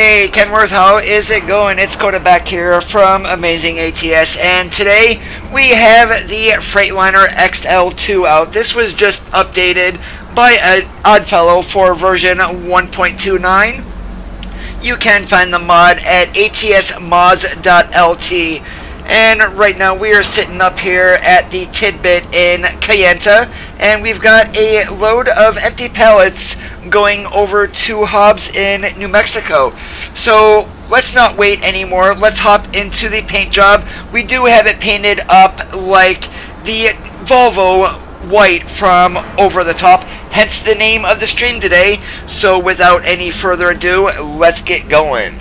Hey Kenworth, how is it going? It's Coda back here from Amazing ATS, and today we have the Freightliner XL2 out. This was just updated by Oddfellow for version 1.29. You can find the mod at atsmods.lt. And right now we are sitting up here at the Tidbit in Kayenta, and we've got a load of empty pallets going over to Hobbs in New Mexico. So let's not wait anymore. Let's hop into the paint job. We do have it painted up like the Volvo white from Over the Top, hence the name of the stream today. So without any further ado, let's get going.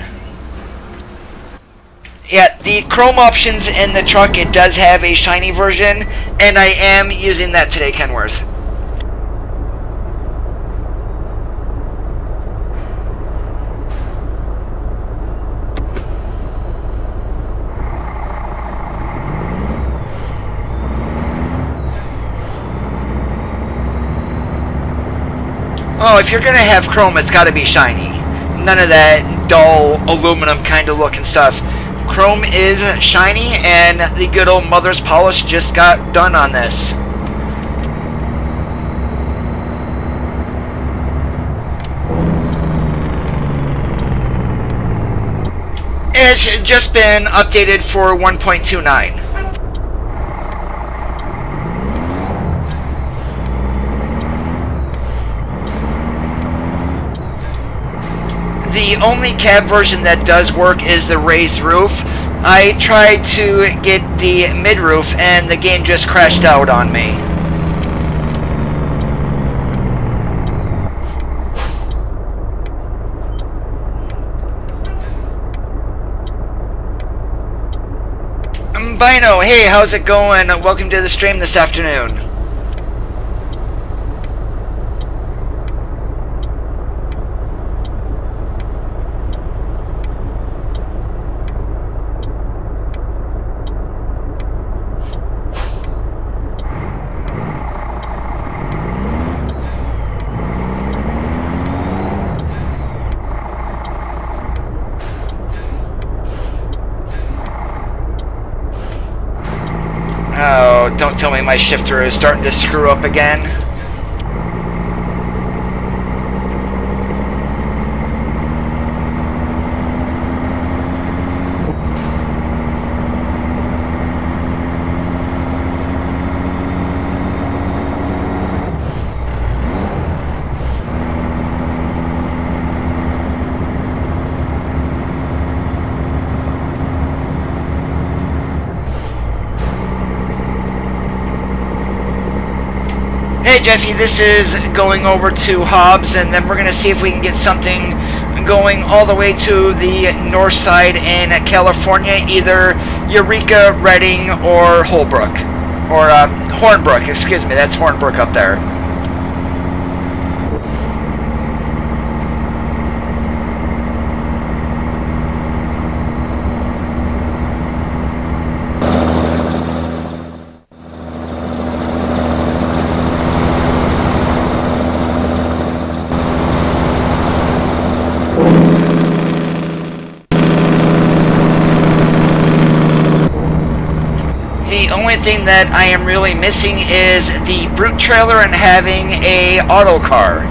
Yeah, the chrome options in the truck, it does have a shiny version, and I am using that today, Kenworth. Oh, if you're gonna have chrome, it's gotta be shiny. None of that dull aluminum kind of looking stuff. Chrome is shiny, and the good old mother's polish just got done on this. It's just been updated for 1.29. The only cab version that does work is the raised roof. I tried to get the mid-roof and the game just crashed out on me. Bino, hey, how's it going? Welcome to the stream this afternoon. Oh, don't tell me my shifter is starting to screw up again. Hey Jesse, this is going over to Hobbs, and then we're going to see if we can get something going all the way to the north side in California, either Eureka, Redding, or Holbrook. Or Hornbrook, excuse me, that's Hornbrook up there. The only thing that I am really missing is the brute trailer and having a auto car.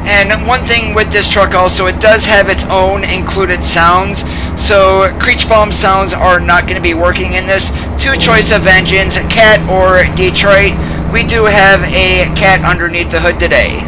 And one thing with this truck also, it does have its own included sounds, so Creech Bomb sounds are not going to be working in this. Two choice of engines, Cat or Detroit. We do have a Cat underneath the hood today.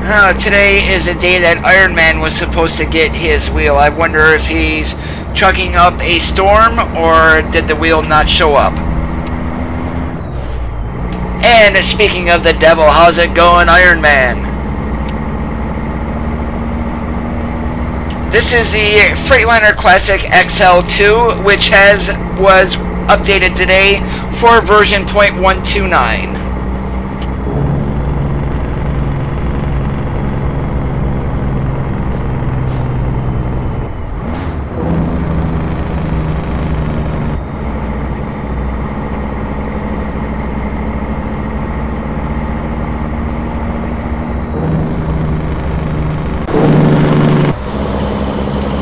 Today is a day that Iron Man was supposed to get his wheel. I wonder if he's chugging up a storm, or did the wheel not show up? And speaking of the devil, how's it going, Iron Man? This is the Freightliner Classic XL2, which was updated today for version 0.129.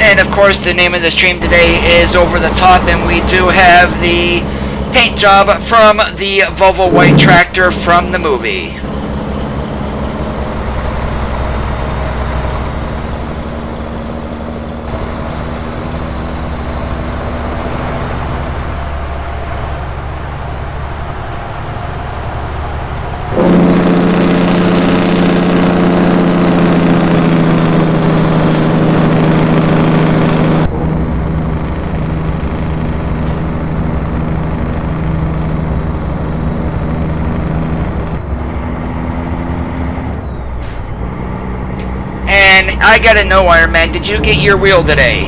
And of course, the name of the stream today is Over the Top, and we do have the paint job from the Volvo white tractor from the movie. And I gotta know, Iron Man, did you get your wheel today?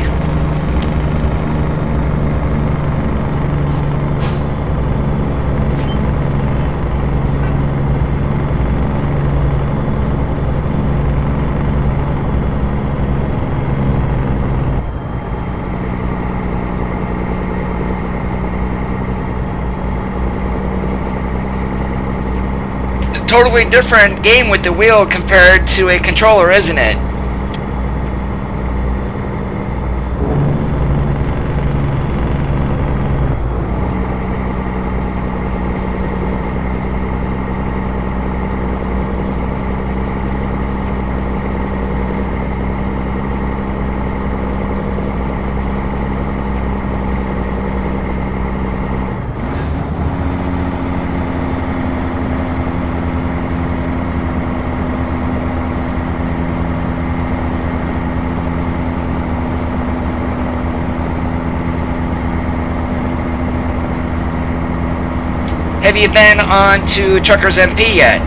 A totally different game with the wheel compared to a controller, isn't it? Have you been on to Truckers MP yet?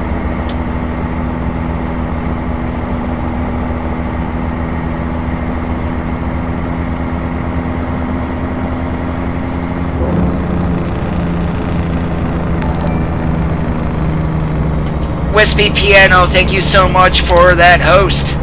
Wispy Piano, thank you so much for that host.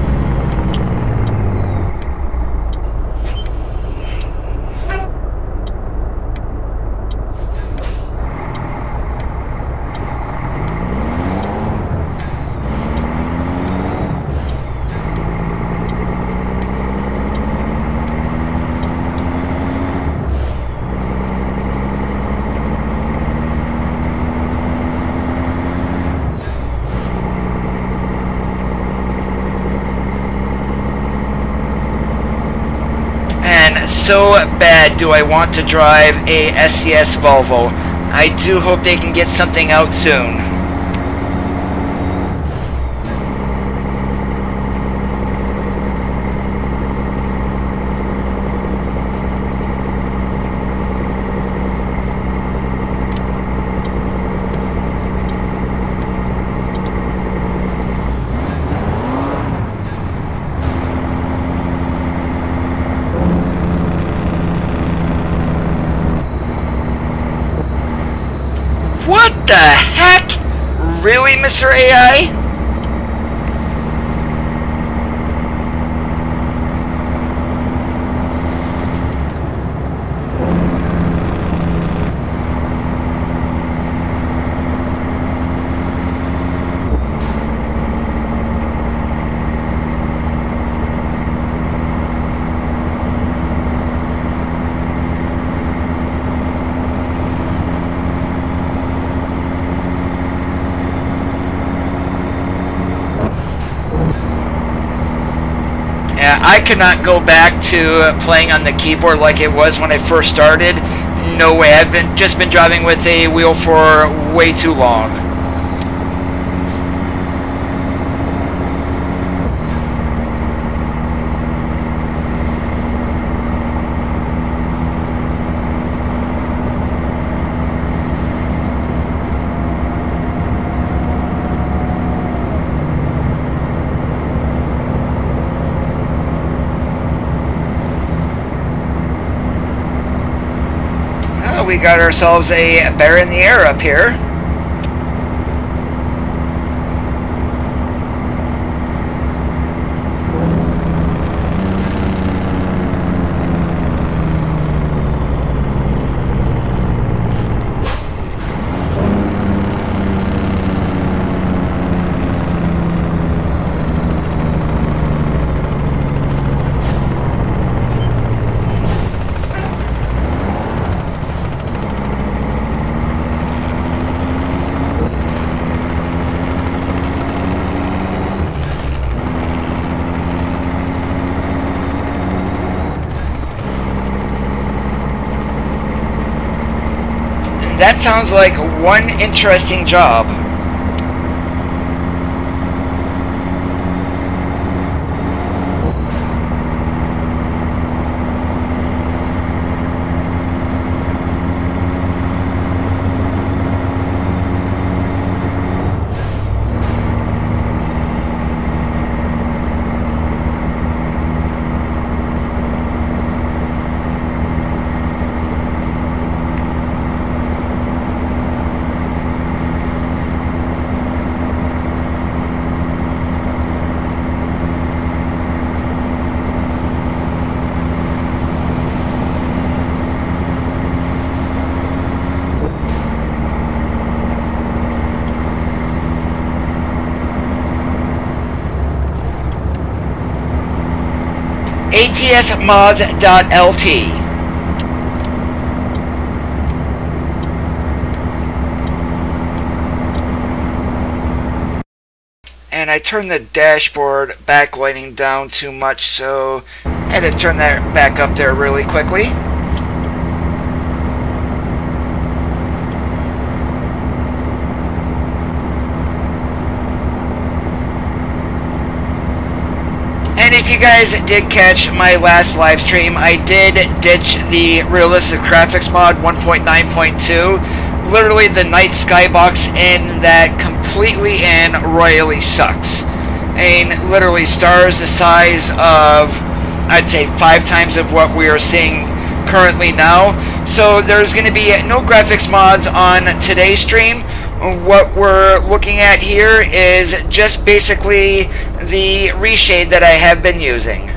So bad do I want to drive a SCS Volvo. I do hope they can get something out soon. What the heck? Really, Mr. AI? I could not go back to playing on the keyboard like it was when I first started. No way. I've just been driving with a wheel for way too long. well, we got ourselves a bear in the air up here. That sounds like one interesting job. atsmods.lt. And I turned the dashboard backlighting down too much, so I had to turn that back up there really quickly. And if you guys did catch my last live stream, I did ditch the realistic graphics mod 1.9.2. Literally the night skybox in that completely and royally sucks. I mean, literally stars the size of, I'd say, 5 times of what we are seeing currently now. So there's going to be no graphics mods on today's stream. What we're looking at here is just basically the reshade that I have been using.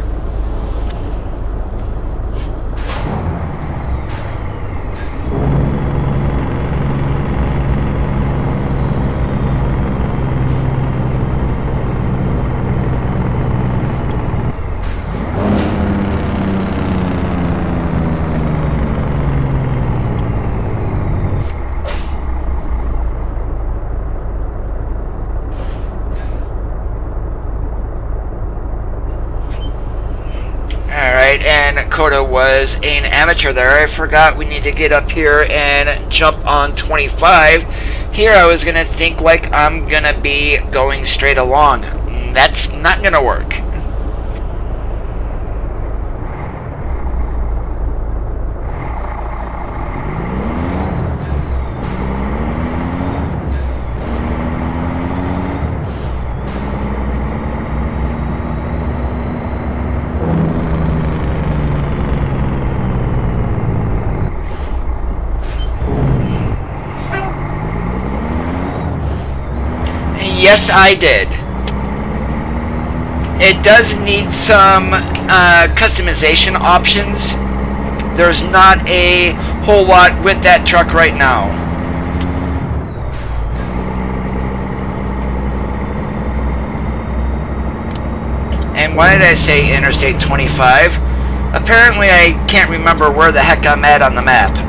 And Coda was an amateur there. I forgot we need to get up here and jump on 25. Here I was going to think like I'm going to be going straight along. That's not going to work. Yes, I did. It does need some customization options. There's not a whole lot with that truck right now. And why did I say Interstate 25? Apparently I can't remember where the heck I'm at on the map.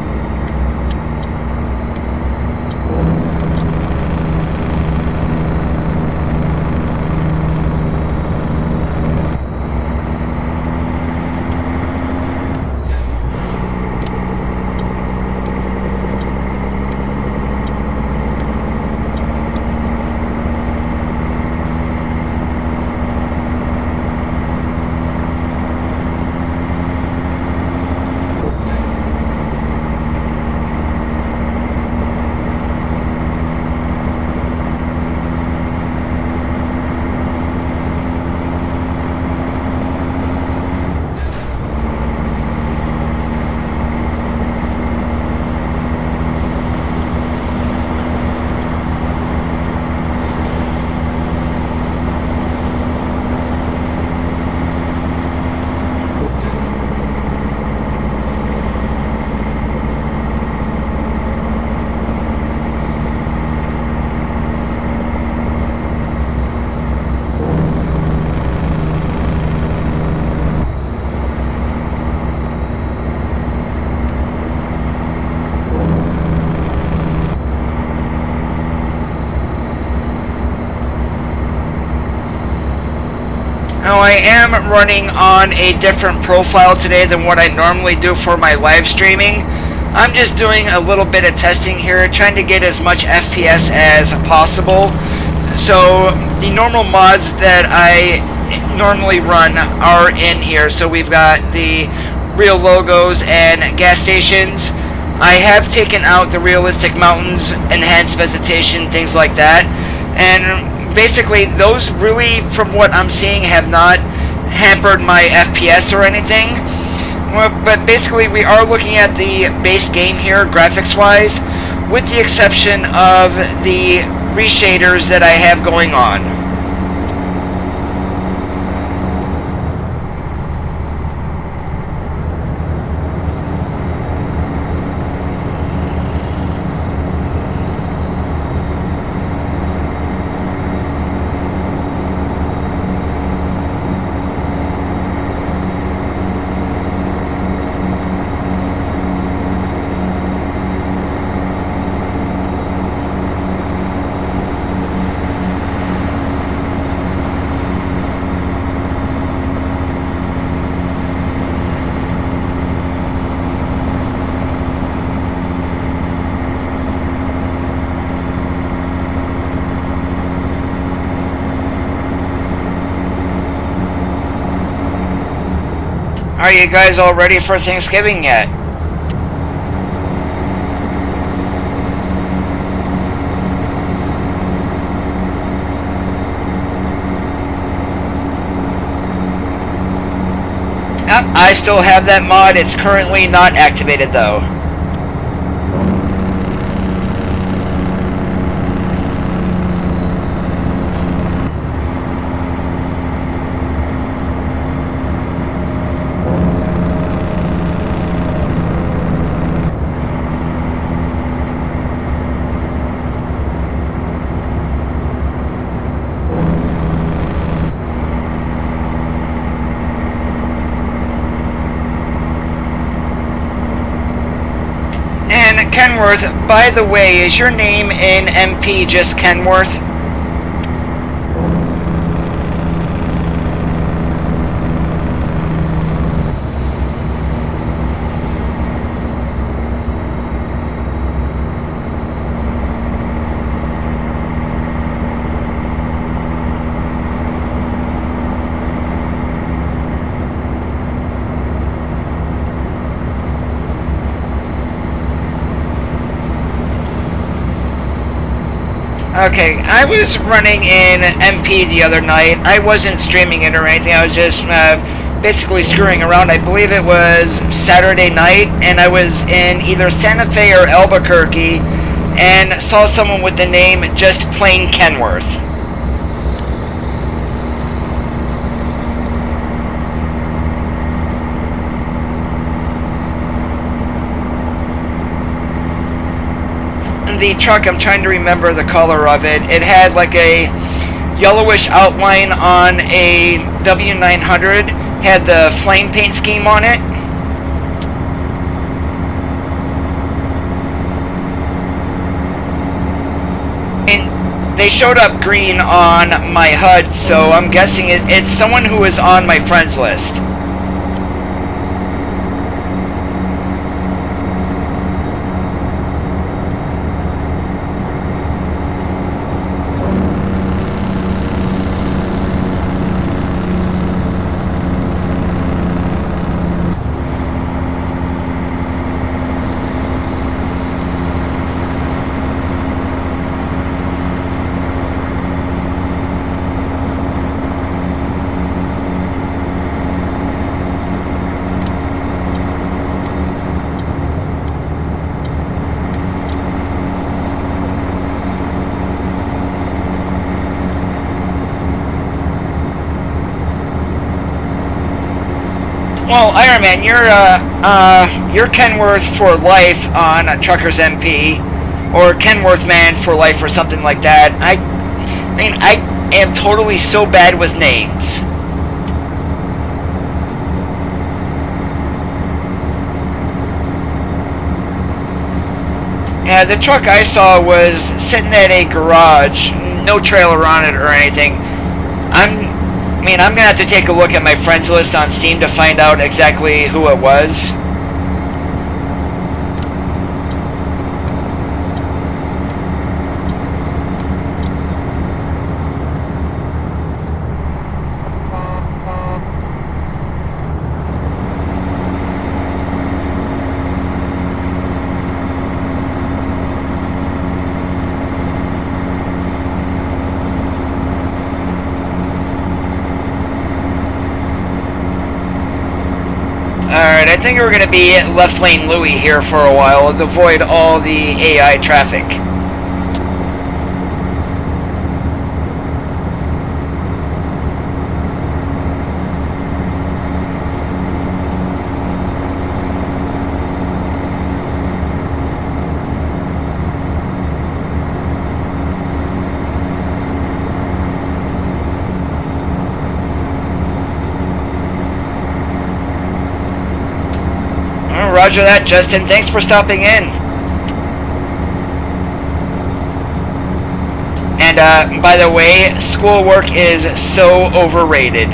Now I am running on a different profile today than what I normally do for my live streaming. I'm just doing a little bit of testing here, trying to get as much FPS as possible. So the normal mods that I normally run are in here. So we've got the real logos and gas stations. I have taken out the realistic mountains, enhanced vegetation, things like that. And basically those really, from what I'm seeing, have not hampered my FPS or anything. But basically we are looking at the base game here, graphics wise, with the exception of the reshaders that I have going on. Are you guys all ready for Thanksgiving yet? I still have that mod. It's currently not activated though. Kenworth, by the way, is your name in MP just Kenworth? Okay, I was running in MP the other night. I wasn't streaming it or anything. I was just basically screwing around. I believe it was Saturday night, and I was in either Santa Fe or Albuquerque, and saw someone with the name just plain Kenworth. The truck, I'm trying to remember the color of it. It had like a yellowish outline on a W900, had the flame paint scheme on it. And they showed up green on my HUD, so I'm guessing it's someone who is on my friends list. Well, Iron Man, you're Kenworth for life on Truckers MP, or Kenworth Man for life, or something like that. I mean, I am totally so bad with names. Yeah, the truck I saw was sitting at a garage, no trailer on it or anything. I mean, I'm gonna have to take a look at my friends list on Steam to find out exactly who it was. Alright, I think we're going to be left lane Louis here for a while to avoid all the AI traffic. Roger that, Justin. Thanks for stopping in. And by the way, schoolwork is so overrated.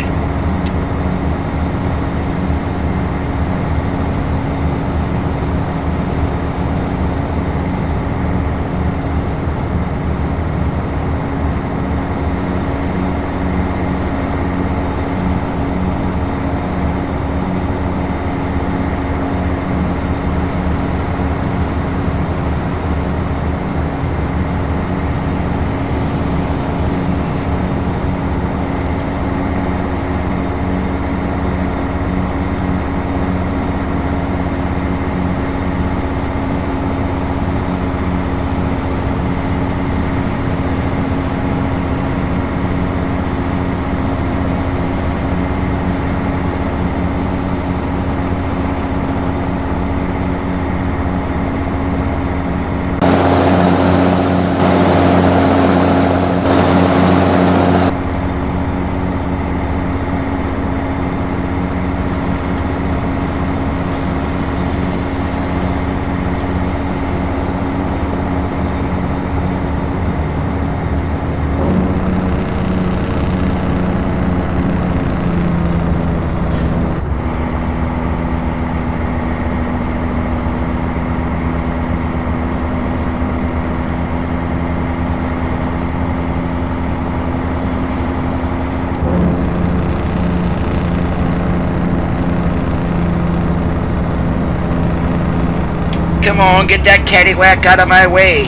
Come on, get that caddywhack out of my way.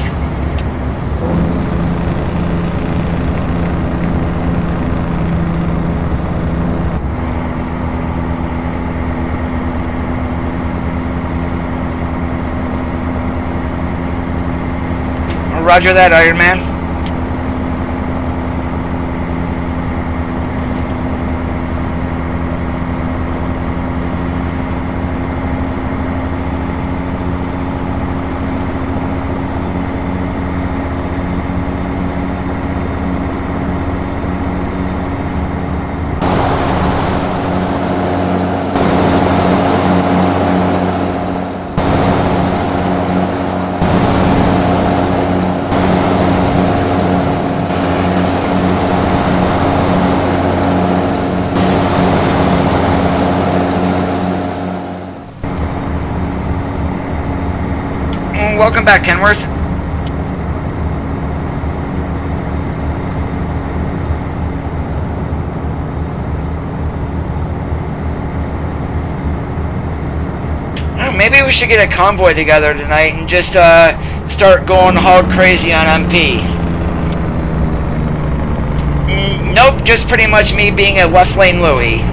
Roger that, Iron Man. Welcome back, Kenworth. Well, maybe we should get a convoy together tonight and just start going hog crazy on MP. Nope, just pretty much me being a left lane Louis.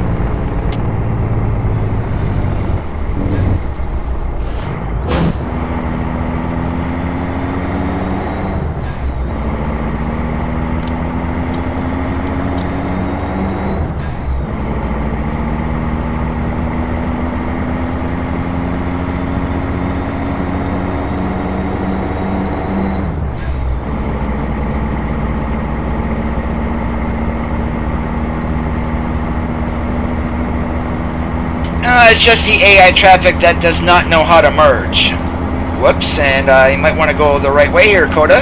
It's just the AI traffic that does not know how to merge. Whoops, and you might want to go the right way here, Coda.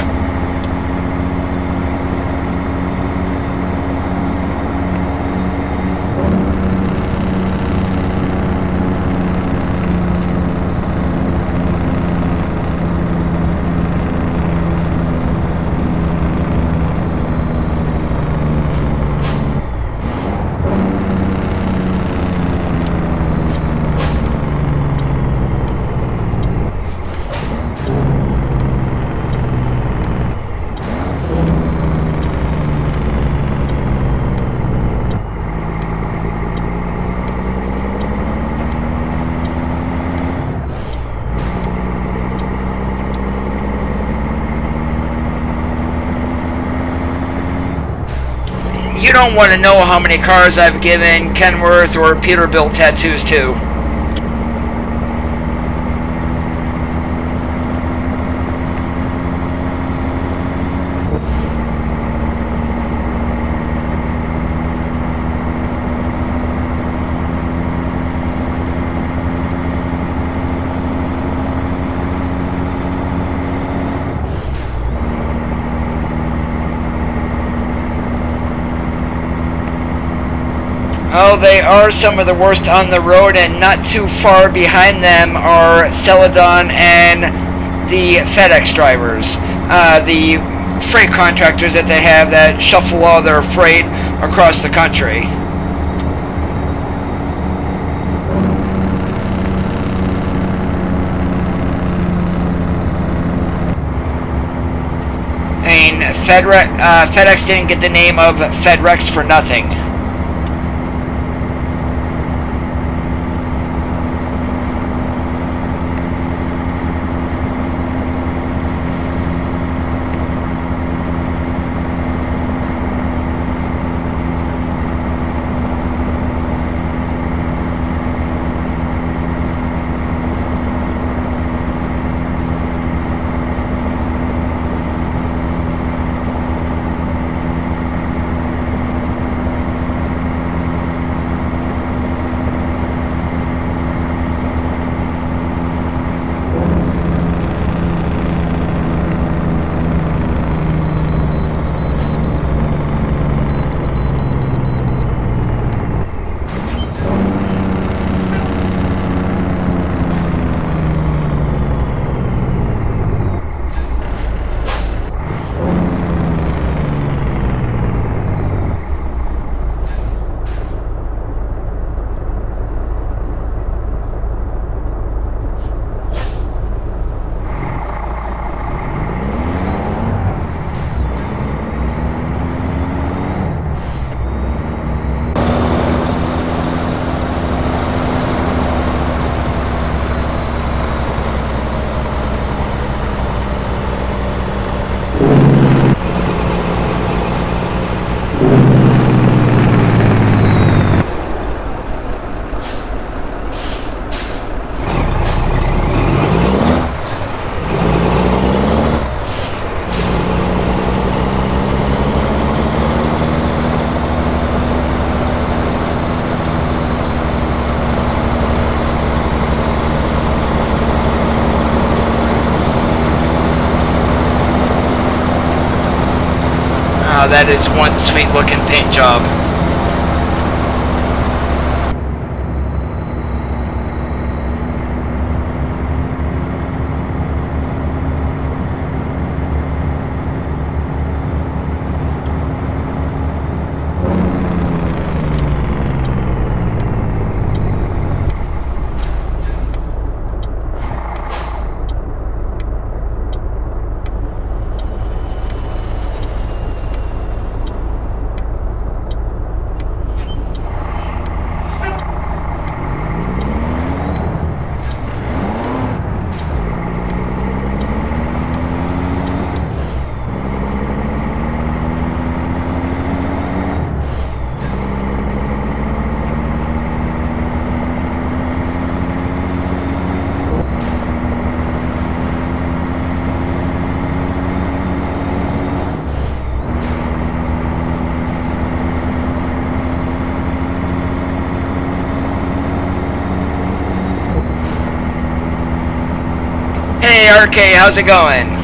You don't want to know how many cars I've given Kenworth or Peterbilt tattoos to. Oh, they are some of the worst on the road, and not too far behind them are Celadon and the FedEx drivers. The freight contractors that they have that shuffle all their freight across the country. I mean, FedEx didn't get the name of FedRex for nothing. That is one sweet looking paint job. Hey RK, how's it going?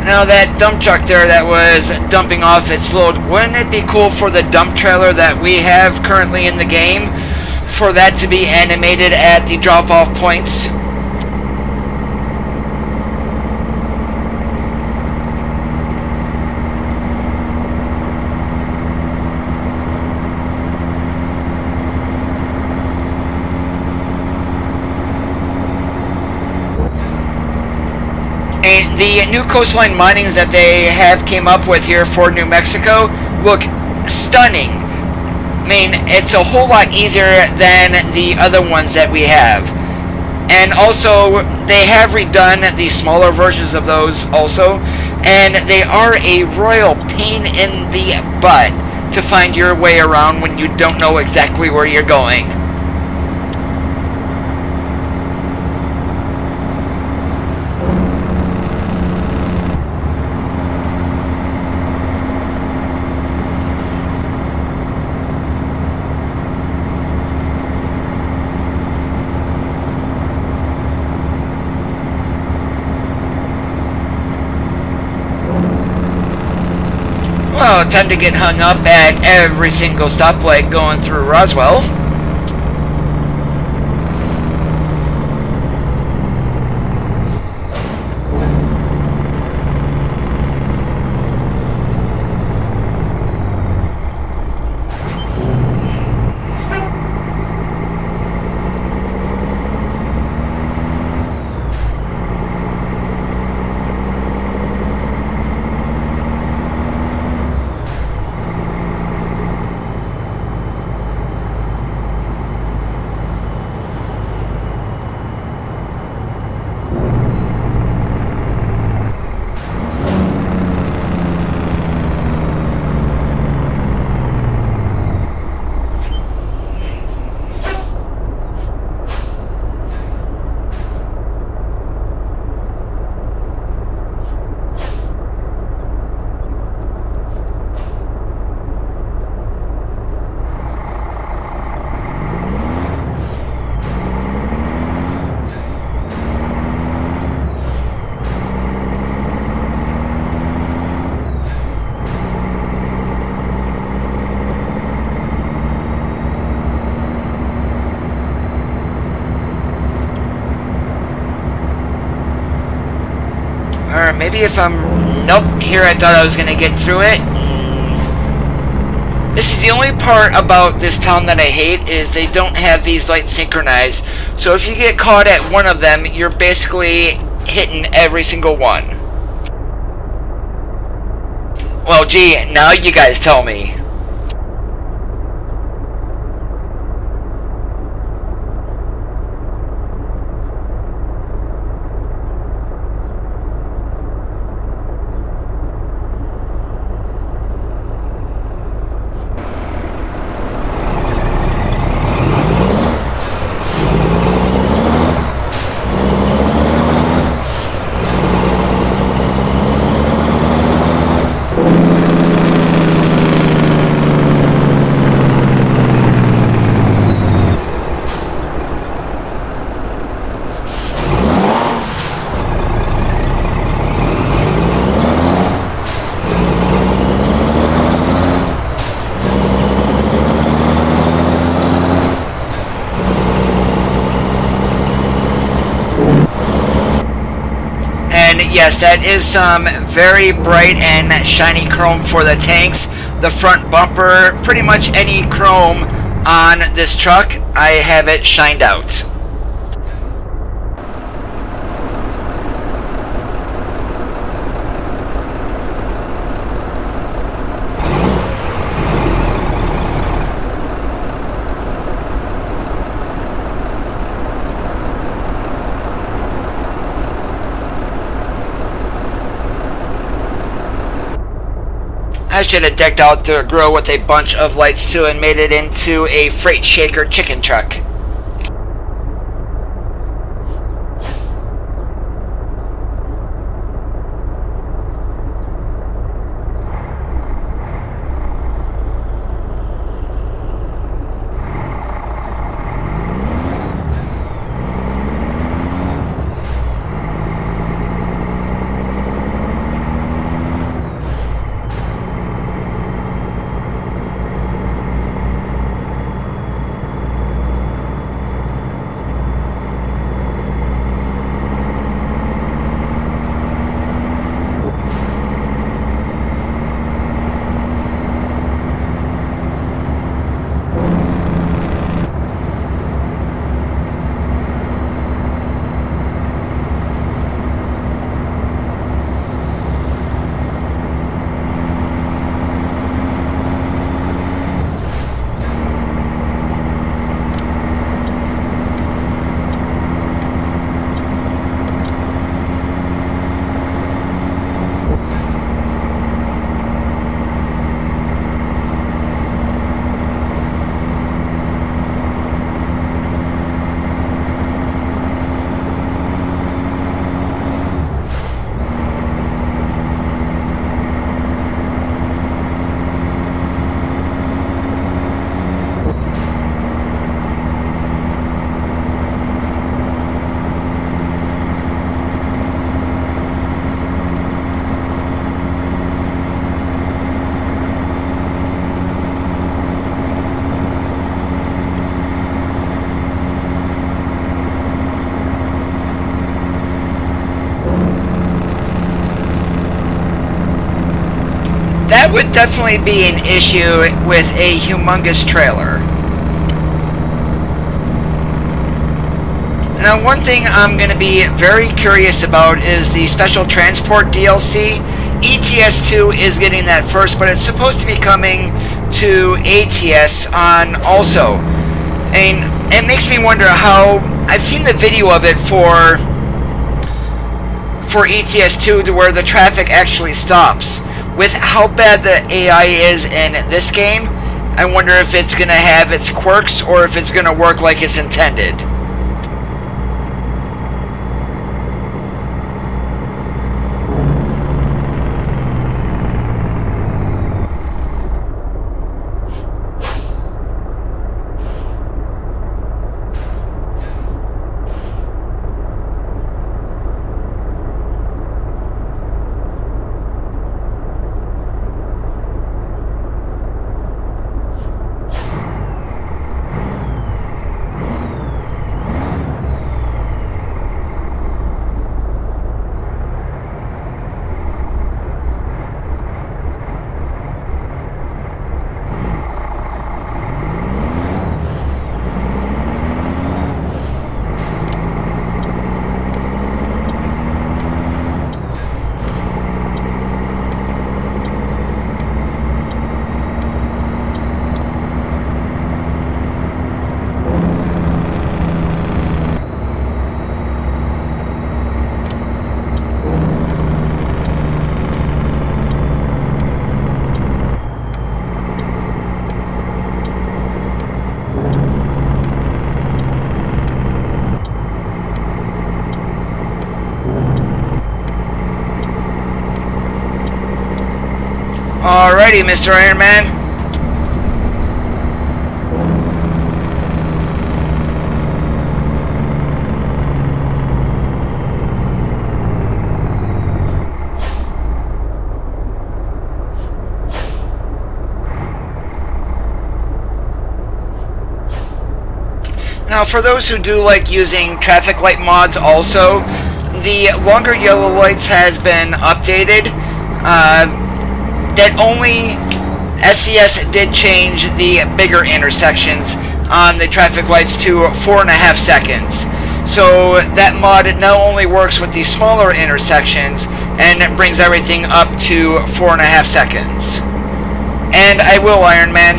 Now that dump truck there that was dumping off its load, wouldn't it be cool for the dump trailer that we have currently in the game, for that to be animated at the drop-off points? And the new coastline minings that they have came up with here for New Mexico look stunning. I mean, it's a whole lot easier than the other ones that we have. And also, they have redone the smaller versions of those also, and they are a royal pain in the butt to find your way around when you don't know exactly where you're going. Well, time to get hung up at every single stoplight going through Roswell. Or maybe if I'm... Nope, here I thought I was going to get through it. This is the only part about this town that I hate, is they don't have these lights synchronized. So if you get caught at one of them, you're basically hitting every single one. Well, gee, now you guys tell me. Yes, that is some very bright and shiny chrome for the tanks. The front bumper, pretty much any chrome on this truck, I have it shined out. I should have decked out the grill with a bunch of lights too and made it into a freight shaker chicken truck. that would definitely be an issue with a humongous trailer. Now, one thing I'm going to be very curious about is the Special Transport DLC. ETS2 is getting that first, but it's supposed to be coming to ATS on also. And it makes me wonder how... I've seen the video of it for ETS2 to where the traffic actually stops. With how bad the AI is in this game, I wonder if it's going to have its quirks or if it's going to work like it's intended. Alrighty, Mr. Iron Man. Now, for those who do like using traffic light mods also, the longer yellow lights has been updated. That only SCS did change the bigger intersections on the traffic lights to 4.5 seconds. So that mod not only works with the smaller intersections and brings everything up to 4.5 seconds. And I will, Iron Man.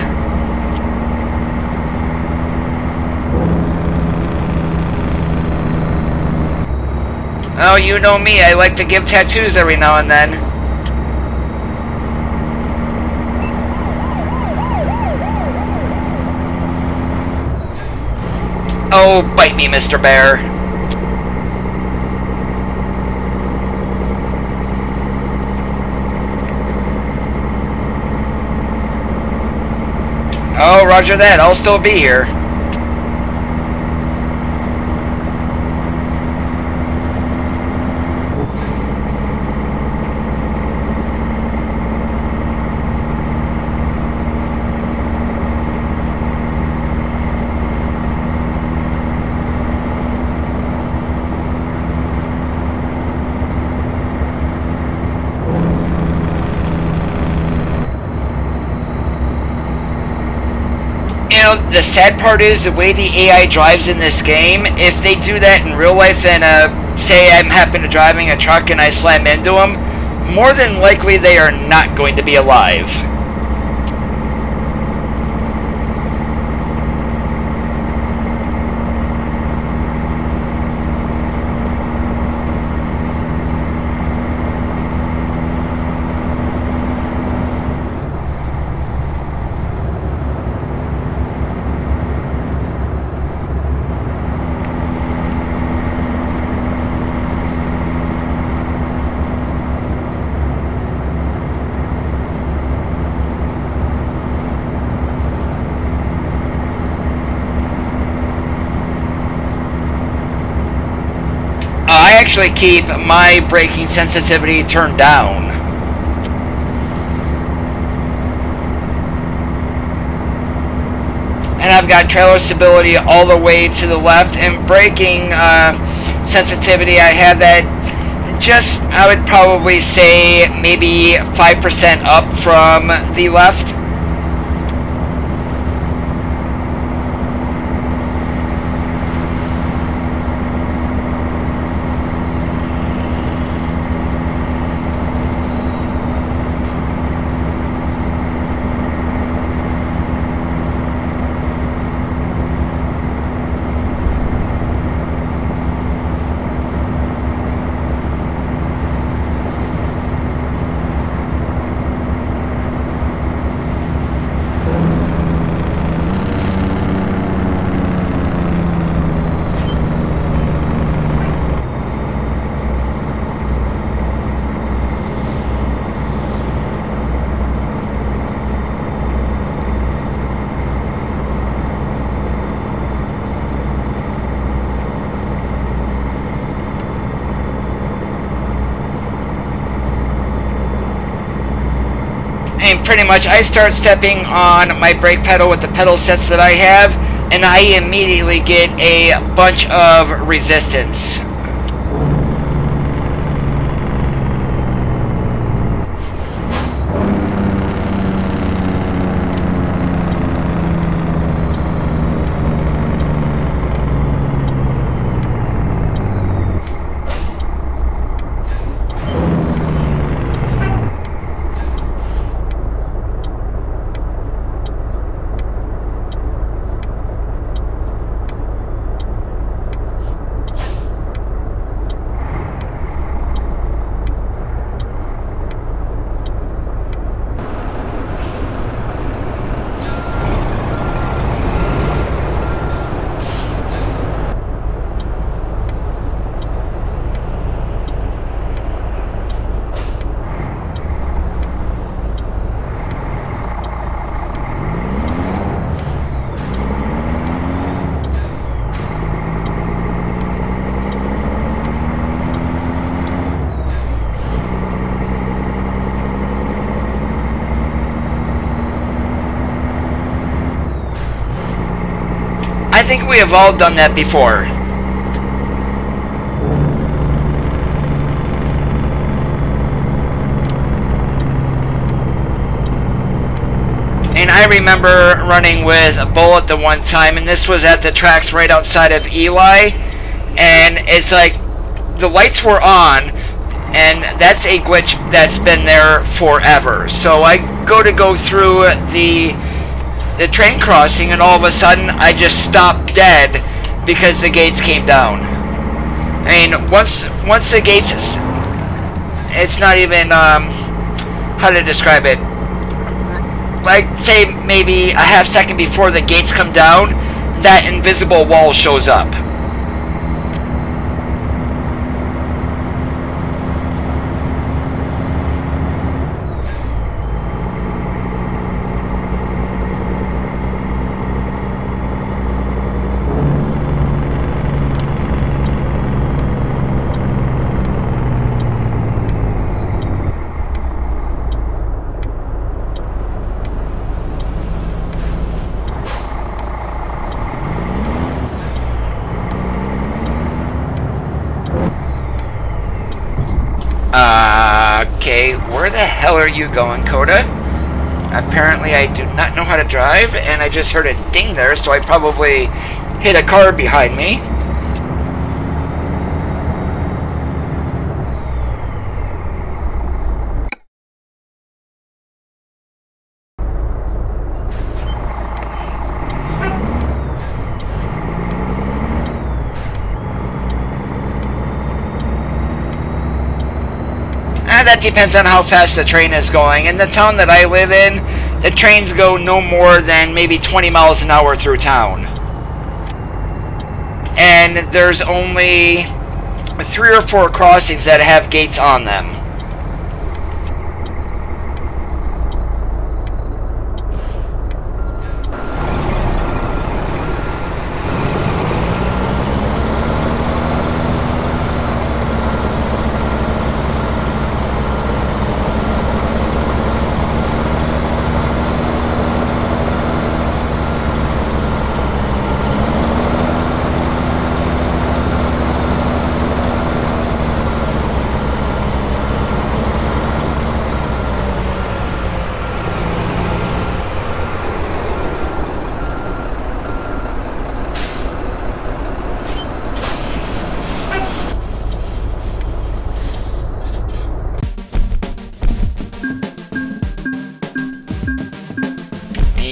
Oh, you know me, I like to give tattoos every now and then. Oh, bite me, Mr. Bear. Oh, roger that. I'll still be here. You know, the sad part is the way the AI drives in this game. If they do that in real life and say I'm happen to driving a truck and I slam into them, more than likely they are not going to be alive. I actually keep my braking sensitivity turned down. And I've got trailer stability all the way to the left, and braking sensitivity, I have that Just, I would probably say maybe 5% up from the left. And pretty much I start stepping on my brake pedal with the pedal sets that I have, and I immediately get a bunch of resistance. I think we have all done that before. And I remember running with a Bullet the one time, and this was at the tracks right outside of Eli, and it's like the lights were on, and that's a glitch that's been there forever. So I go through the train crossing, and all of a sudden I just stopped dead because the gates came down. I mean, once the gates, it's not even how to describe it. Like, say maybe a half second before the gates come down, that invisible wall shows up. Okay, where the hell are you going, Coda? Apparently I do not know how to drive, and I just heard a ding there, so I probably hit a car behind me. That depends on how fast the train is going. In the town that I live in, the trains go no more than maybe 20 miles an hour through town. And there's only 3 or 4 crossings that have gates on them.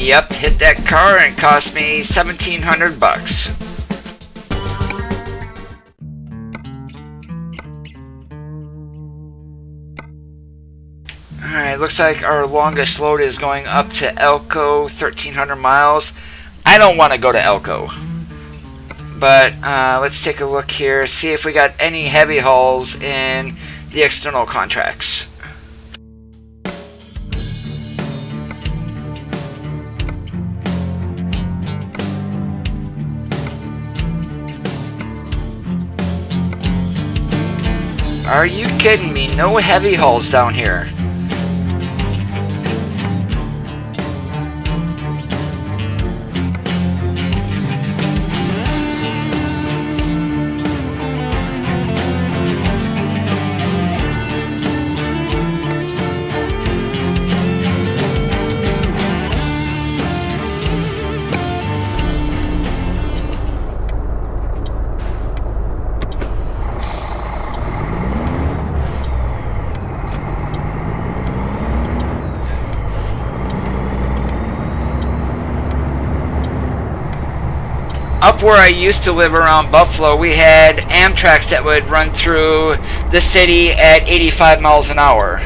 Yep, hit that car and it cost me 1,700 bucks. Alright, looks like our longest load is going up to Elko, 1,300 miles. I don't want to go to Elko. But let's take a look here, see if we got any heavy hauls in the external contracts. Are you kidding me? No heavy hauls down here. Up where I used to live around Buffalo, we had Amtraks that would run through the city at 85 miles an hour.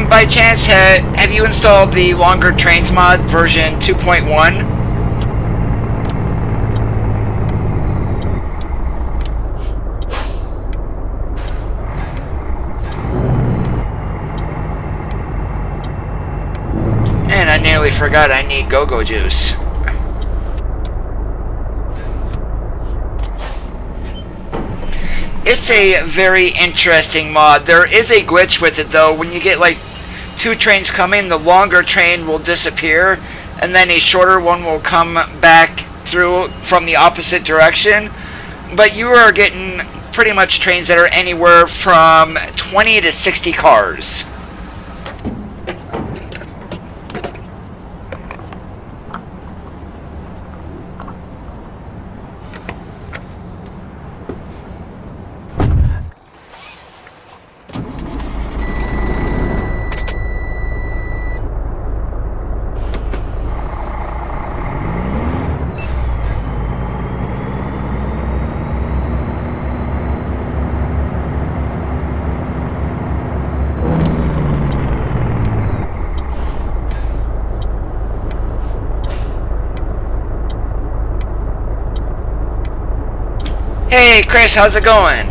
By chance, have you installed the Longer Trains mod version 2.1? And I nearly forgot I need go-go juice. It's a very interesting mod. There is a glitch with it though. When you get like two trains coming, the longer train will disappear and then a shorter one will come back through from the opposite direction. But you are getting pretty much trains that are anywhere from 20 to 60 cars. Hey Chris, how's it going?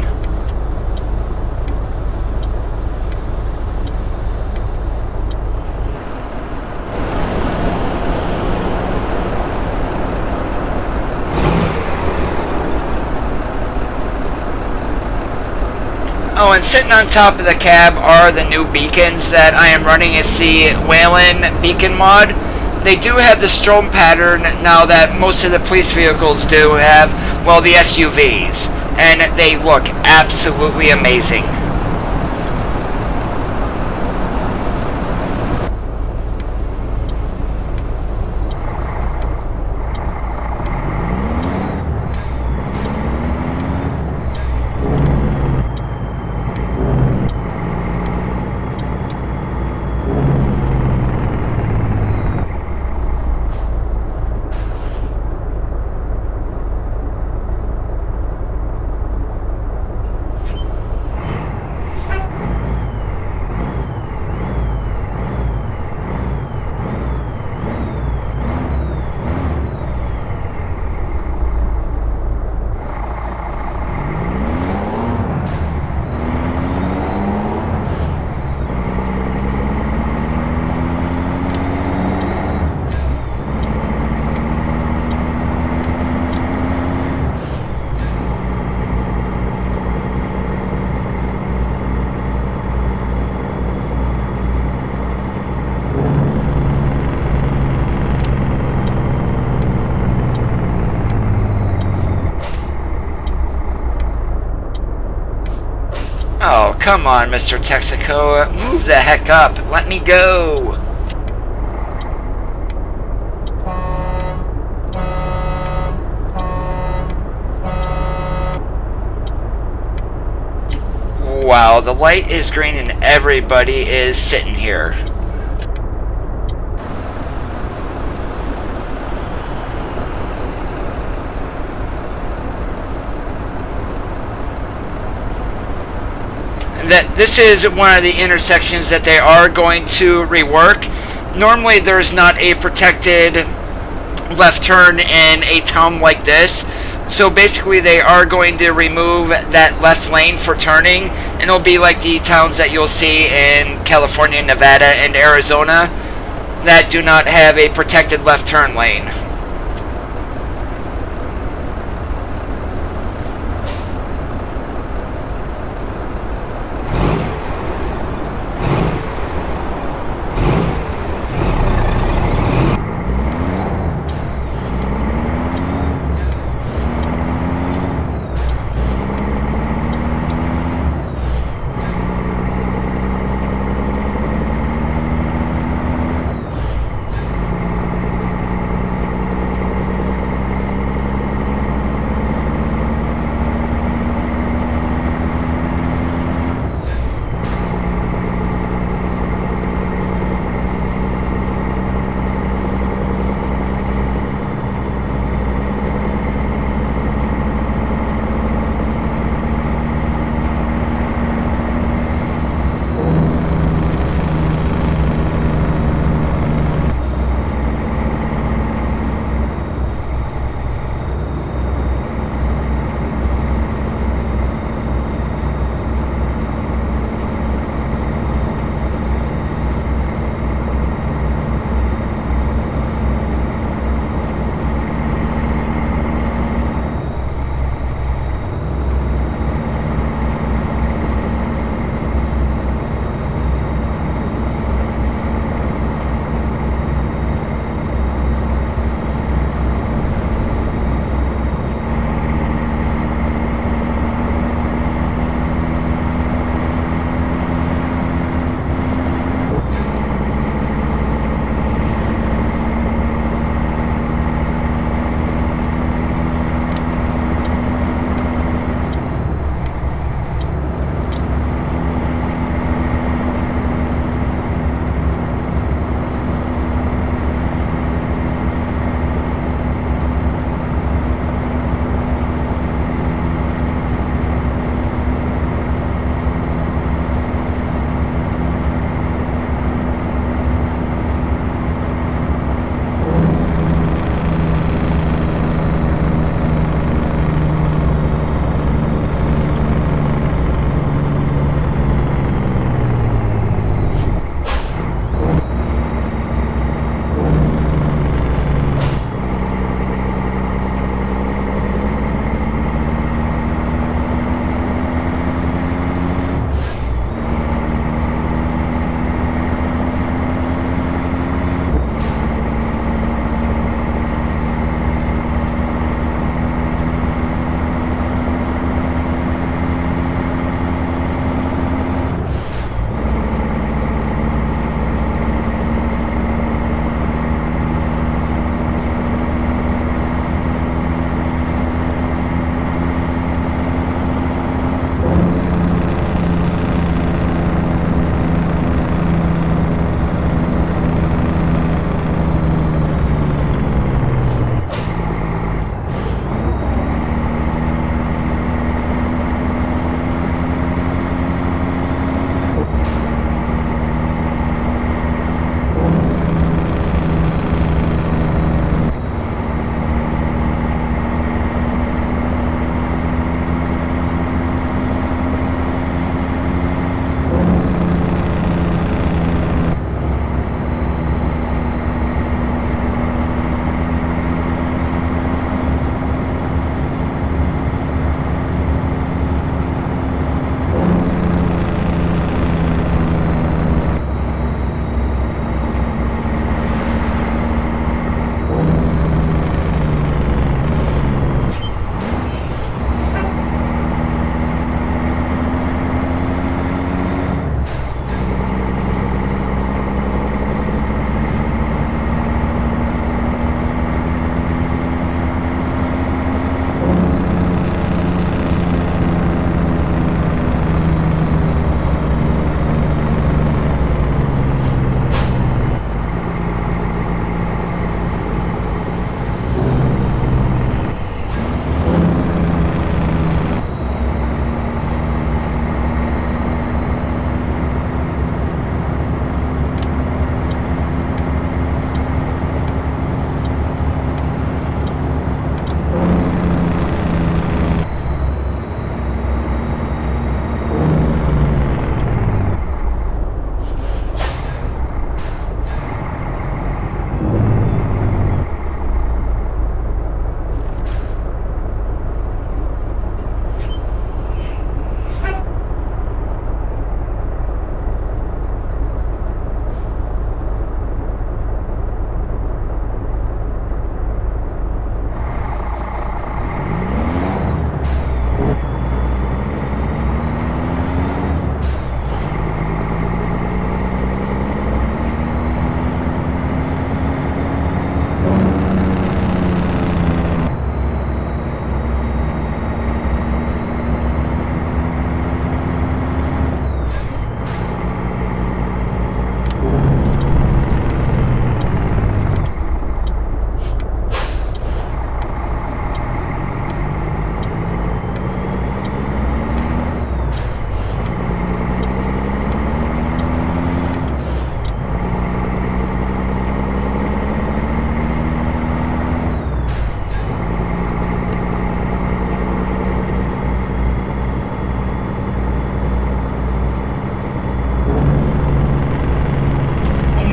Oh, and sitting on top of the cab are the new beacons that I am running. It's the Whalen beacon mod. they do have the strobe pattern now that most of the police vehicles do have, well, the SUVs. And they look absolutely amazing. Oh, come on, Mr. Texaco. Move the heck up. Let me go. Wow, the light is green and everybody is sitting here. That this is one of the intersections that they are going to rework. Normally there's not a protected left turn in a town like this, so basically they are going to remove that left lane for turning, and it'll be like the towns that you'll see in California, Nevada, and Arizona that do not have a protected left turn lane.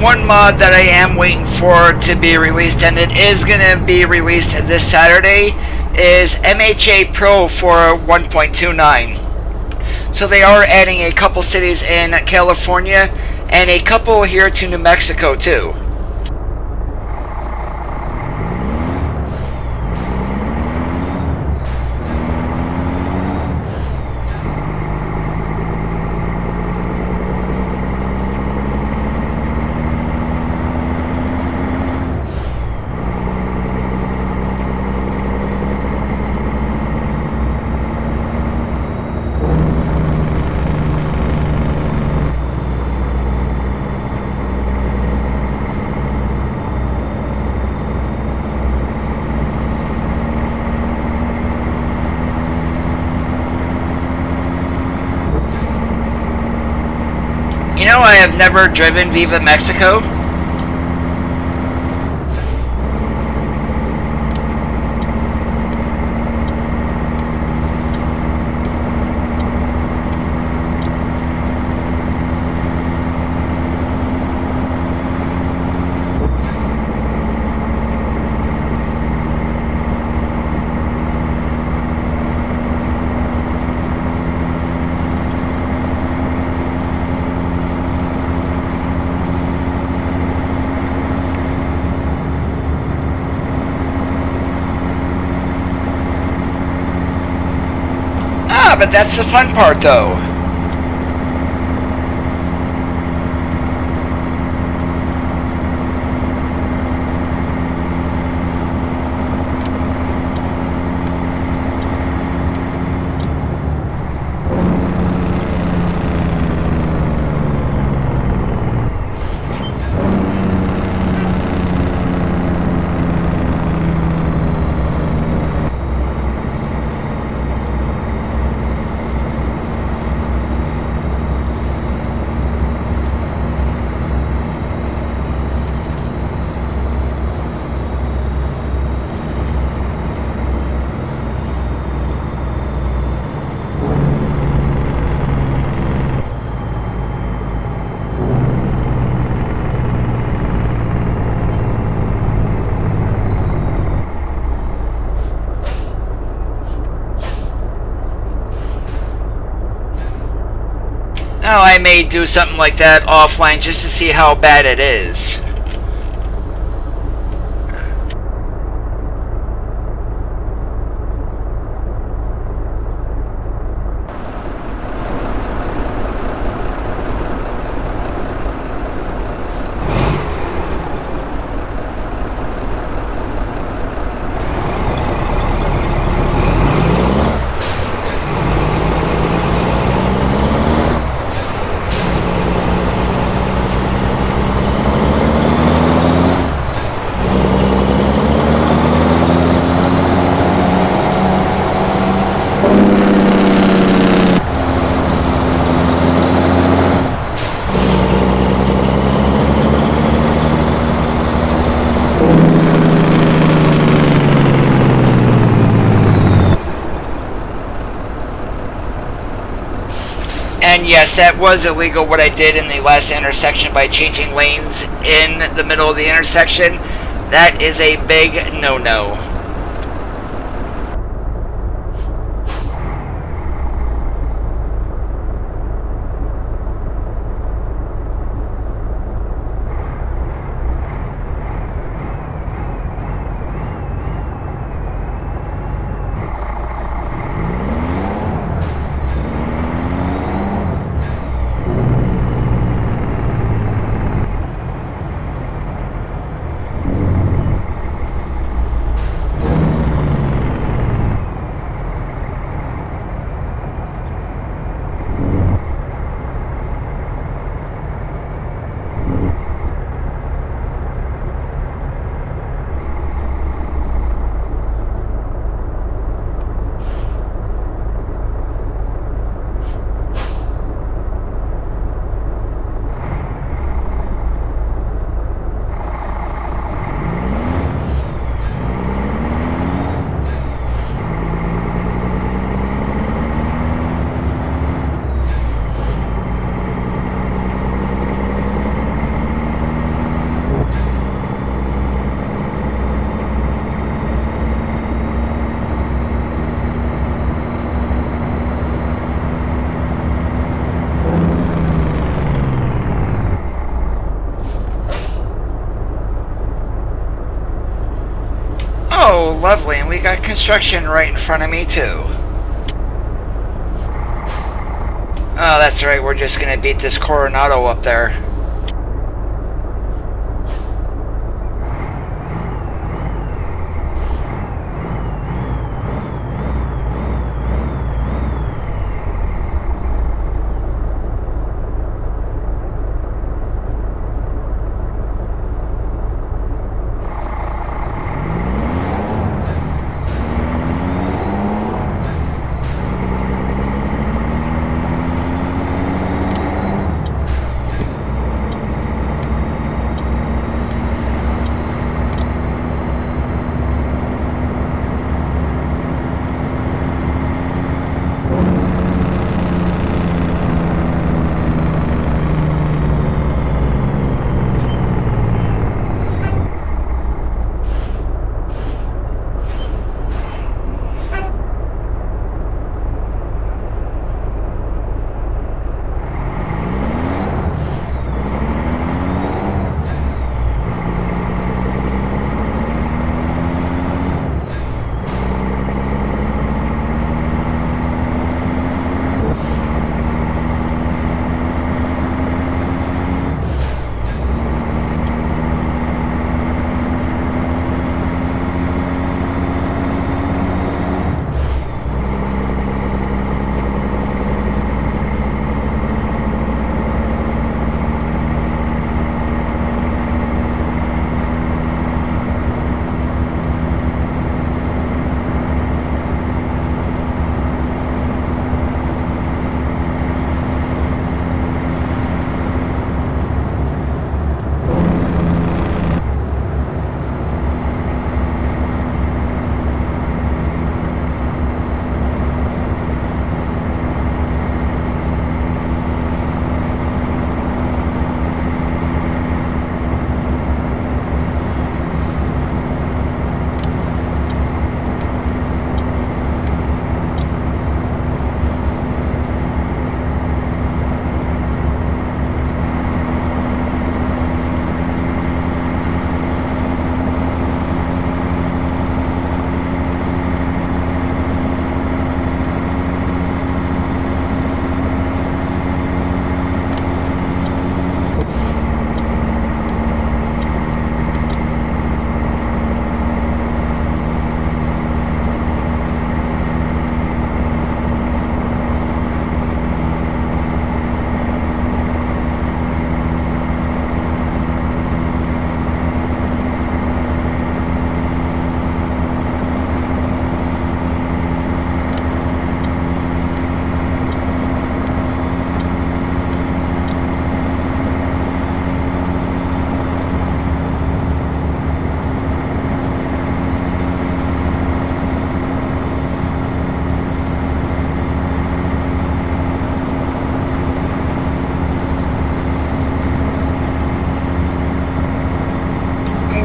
one mod that I am waiting for to be released, and it is going to be released this Saturday, is MHA Pro for 1.29. So they are adding a couple cities in California and a couple here to New Mexico too. You know, I have never driven Viva Mexico. But that's the fun part, though. Now, I may do something like that offline just to see how bad it is. And yes, that was illegal what I did in the last intersection by changing lanes in the middle of the intersection. That is a big no-no. Oh, lovely. And we got construction right in front of me, too. Oh, that's right. We're just going to beat this Coronado up there.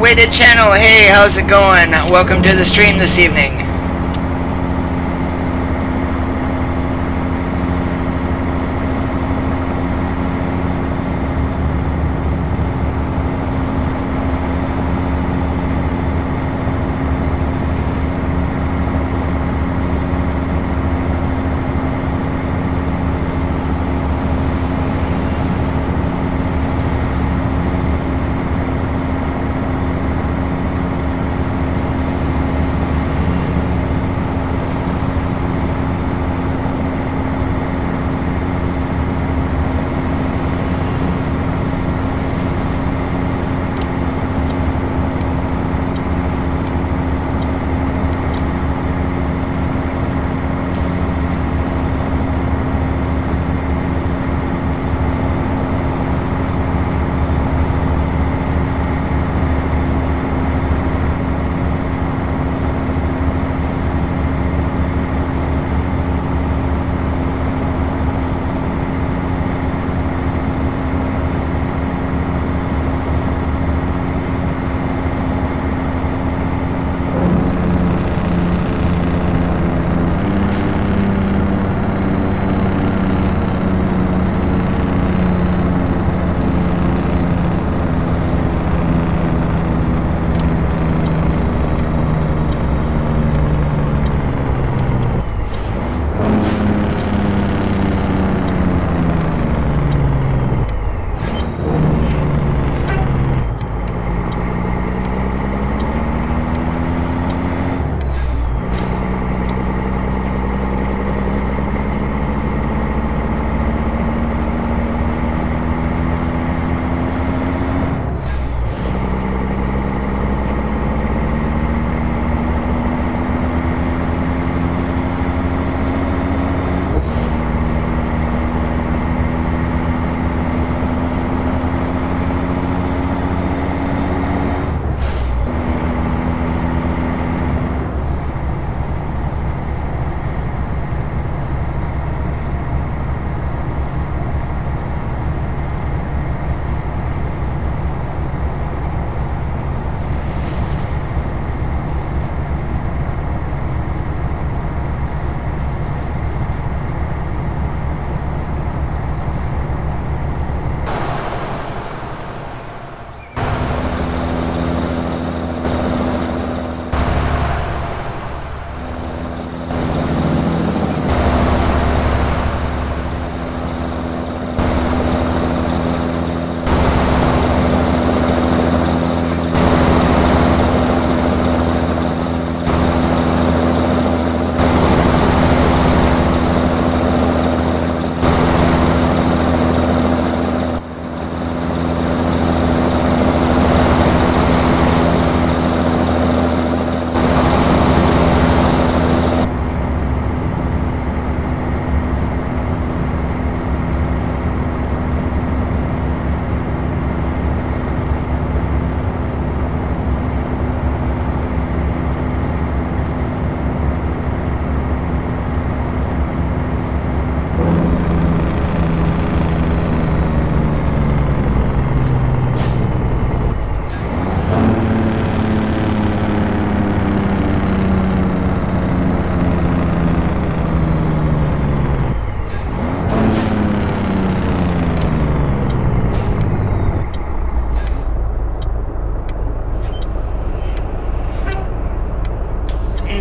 Weighted channel, hey, how's it going? Welcome to the stream this evening.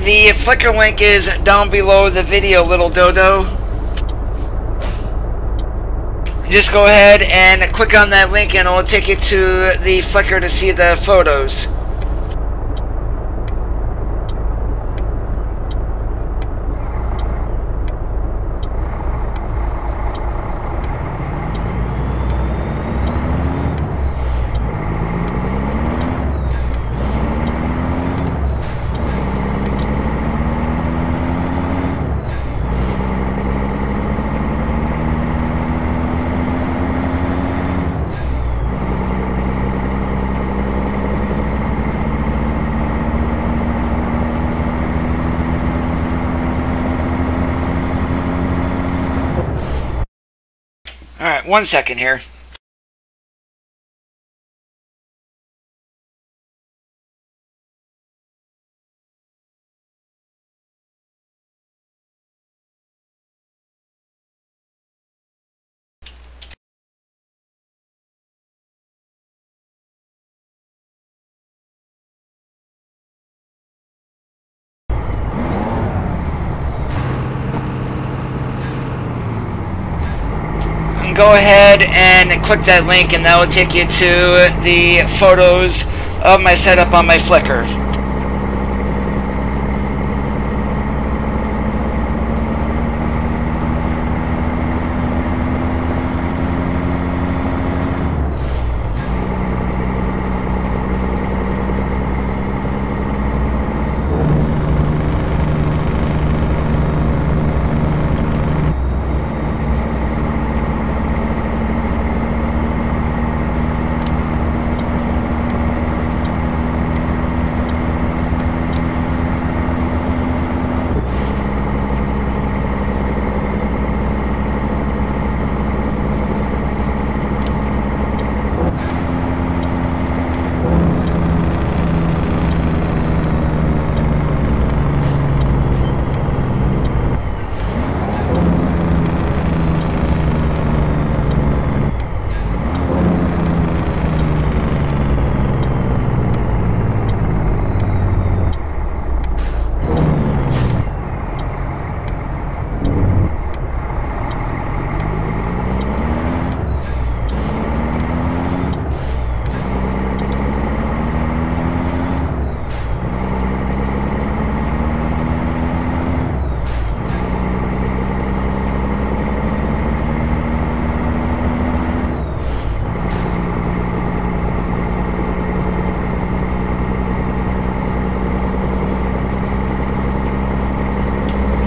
the Flickr link is down below the video, little dodo. Just go ahead and click on that link and it'll take you to the Flickr to see the photos. Alright, 1 second here. Go ahead and click that link and that will take you to the photos of my setup on my Flickr.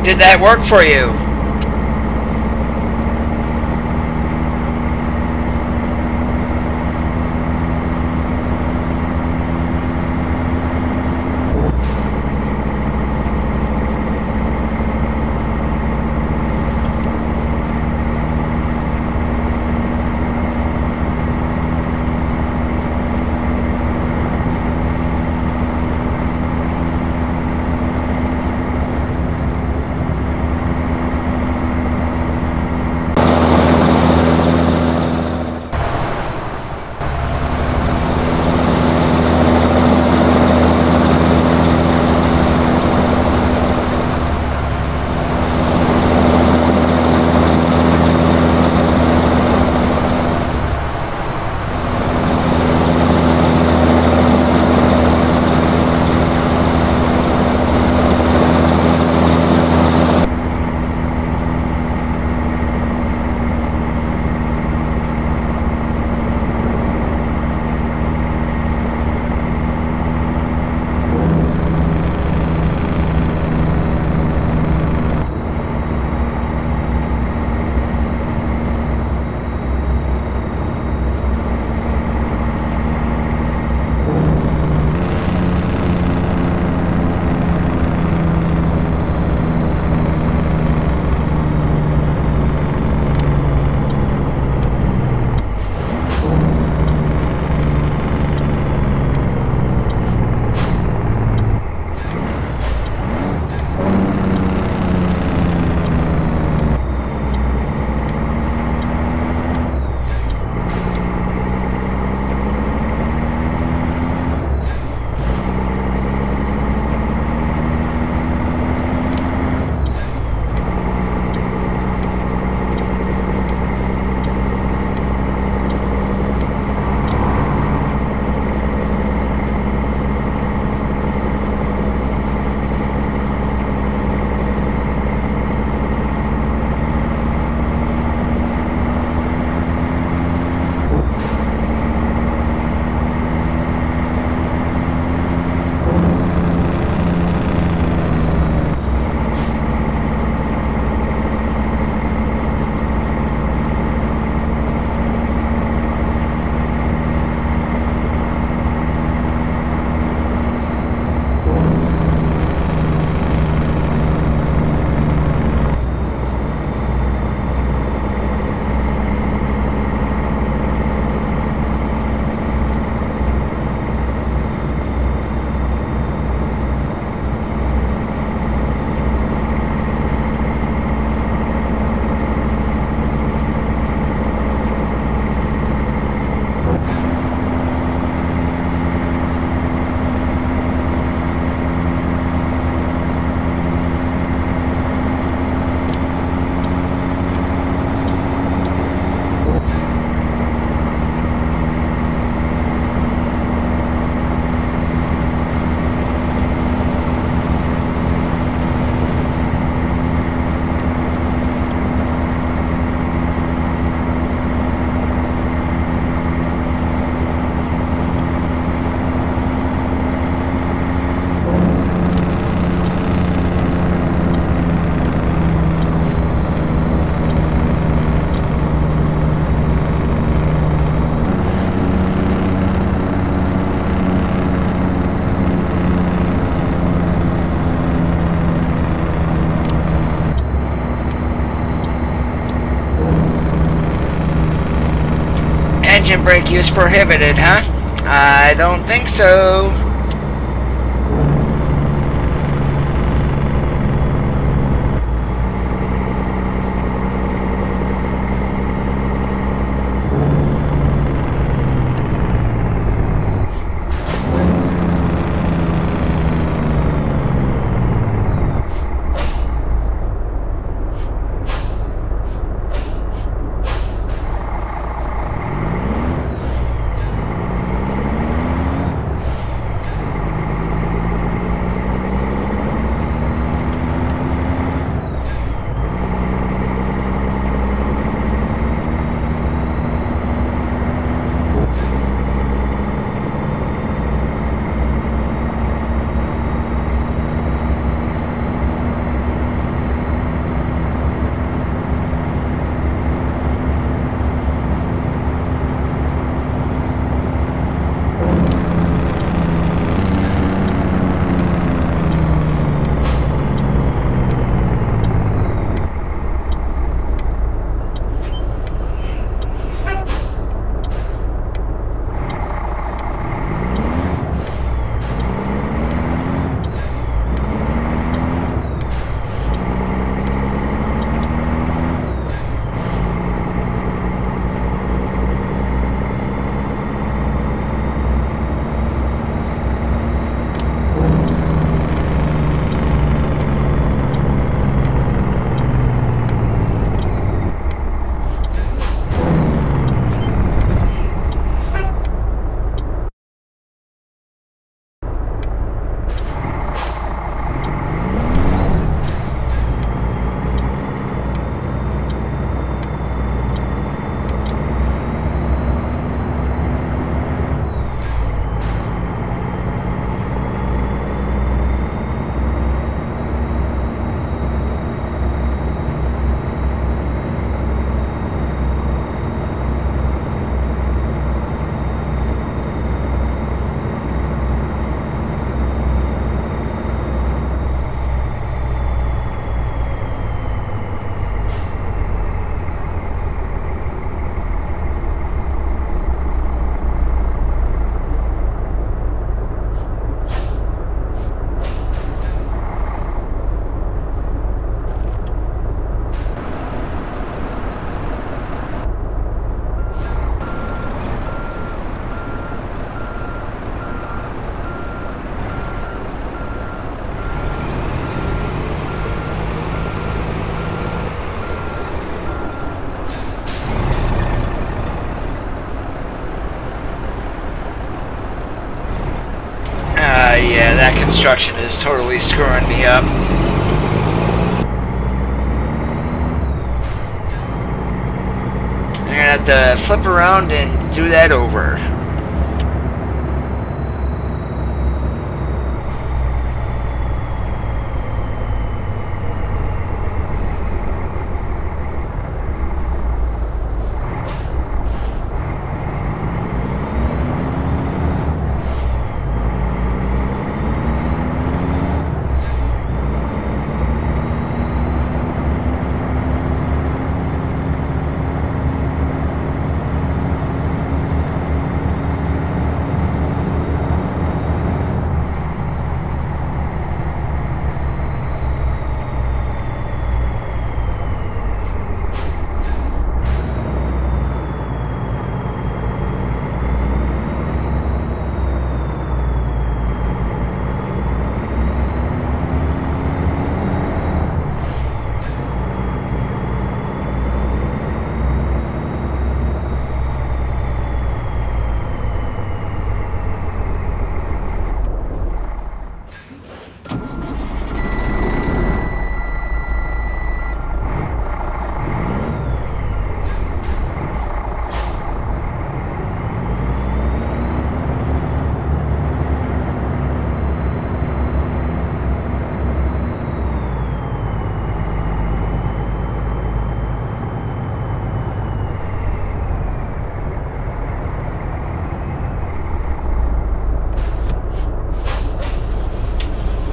Did that work for you? handbrake use prohibited, huh? I don't think so. Yeah, that construction is totally screwing me up. I'm gonna have to flip around and do that over.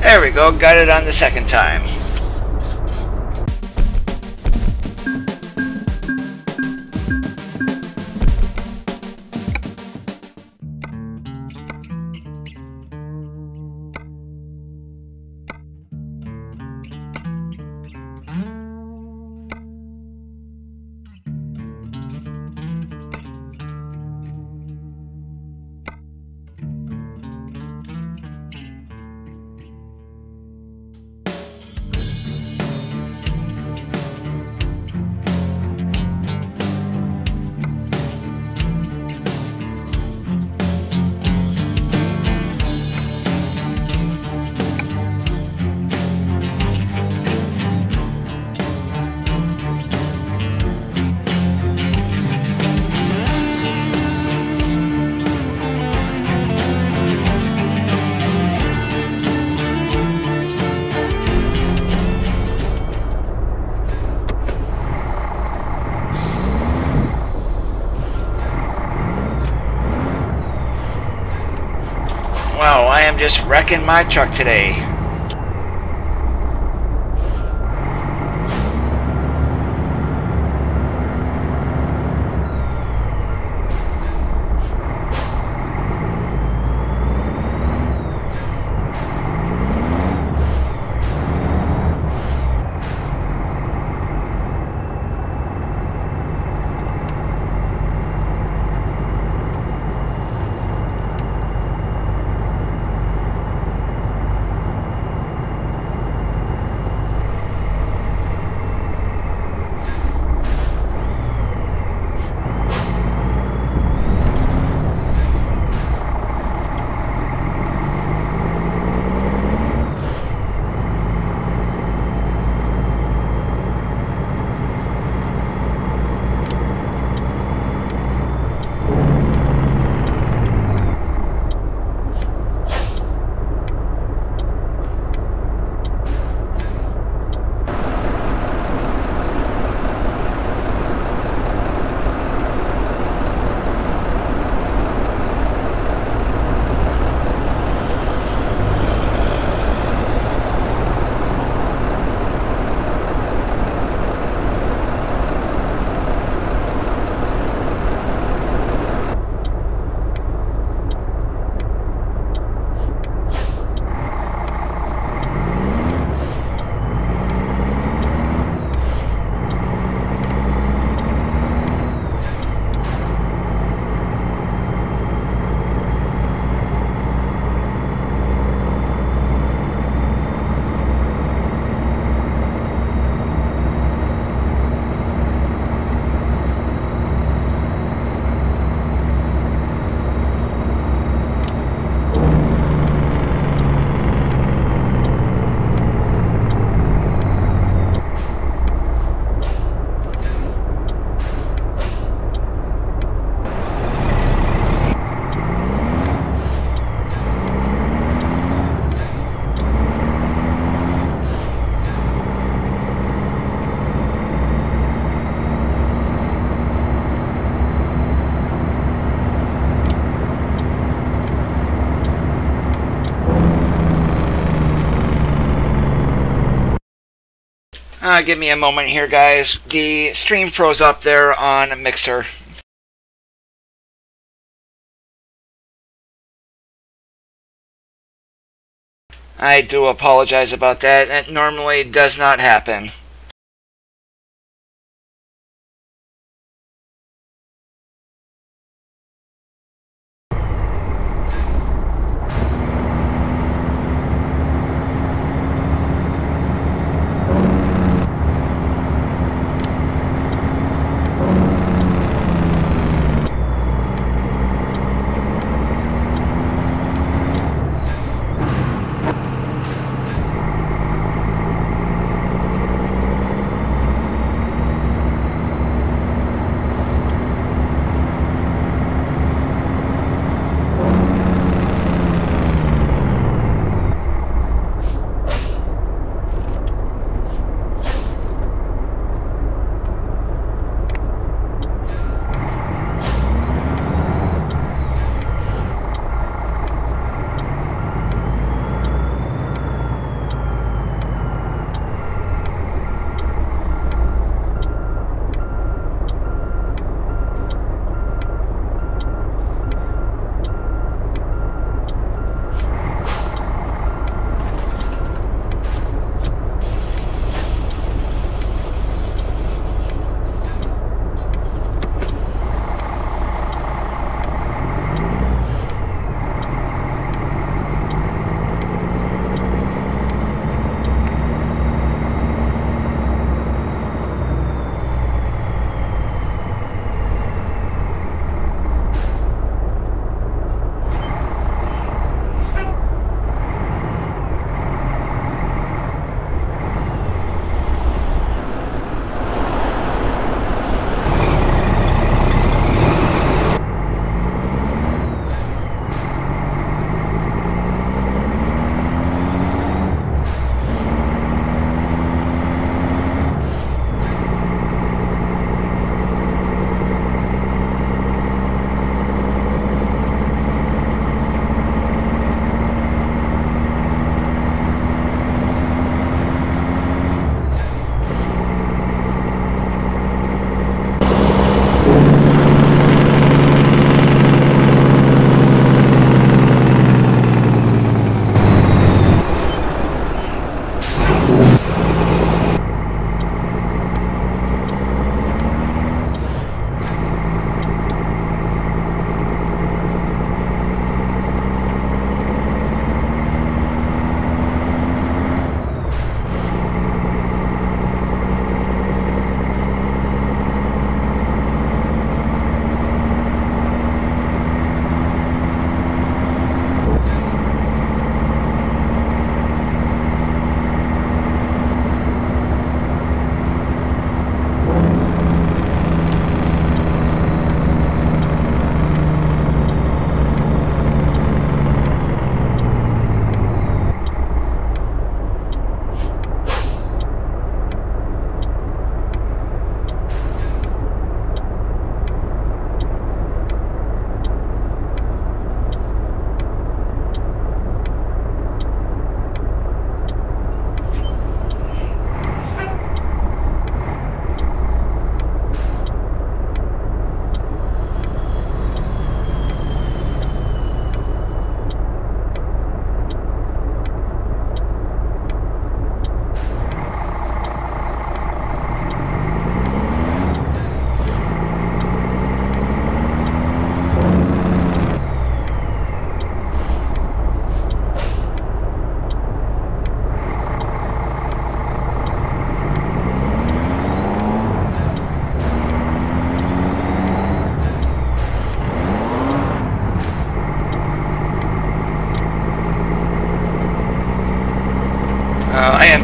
There we go, got it on the second time. Wow, I am just wrecking my truck today. Give me a moment here, guys. The stream froze up there on Mixer. I do apologize about that. It normally does not happen.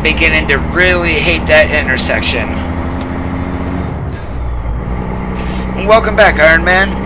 I'm beginning to really hate that intersection. Welcome back, Iron Man.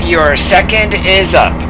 Your second is up.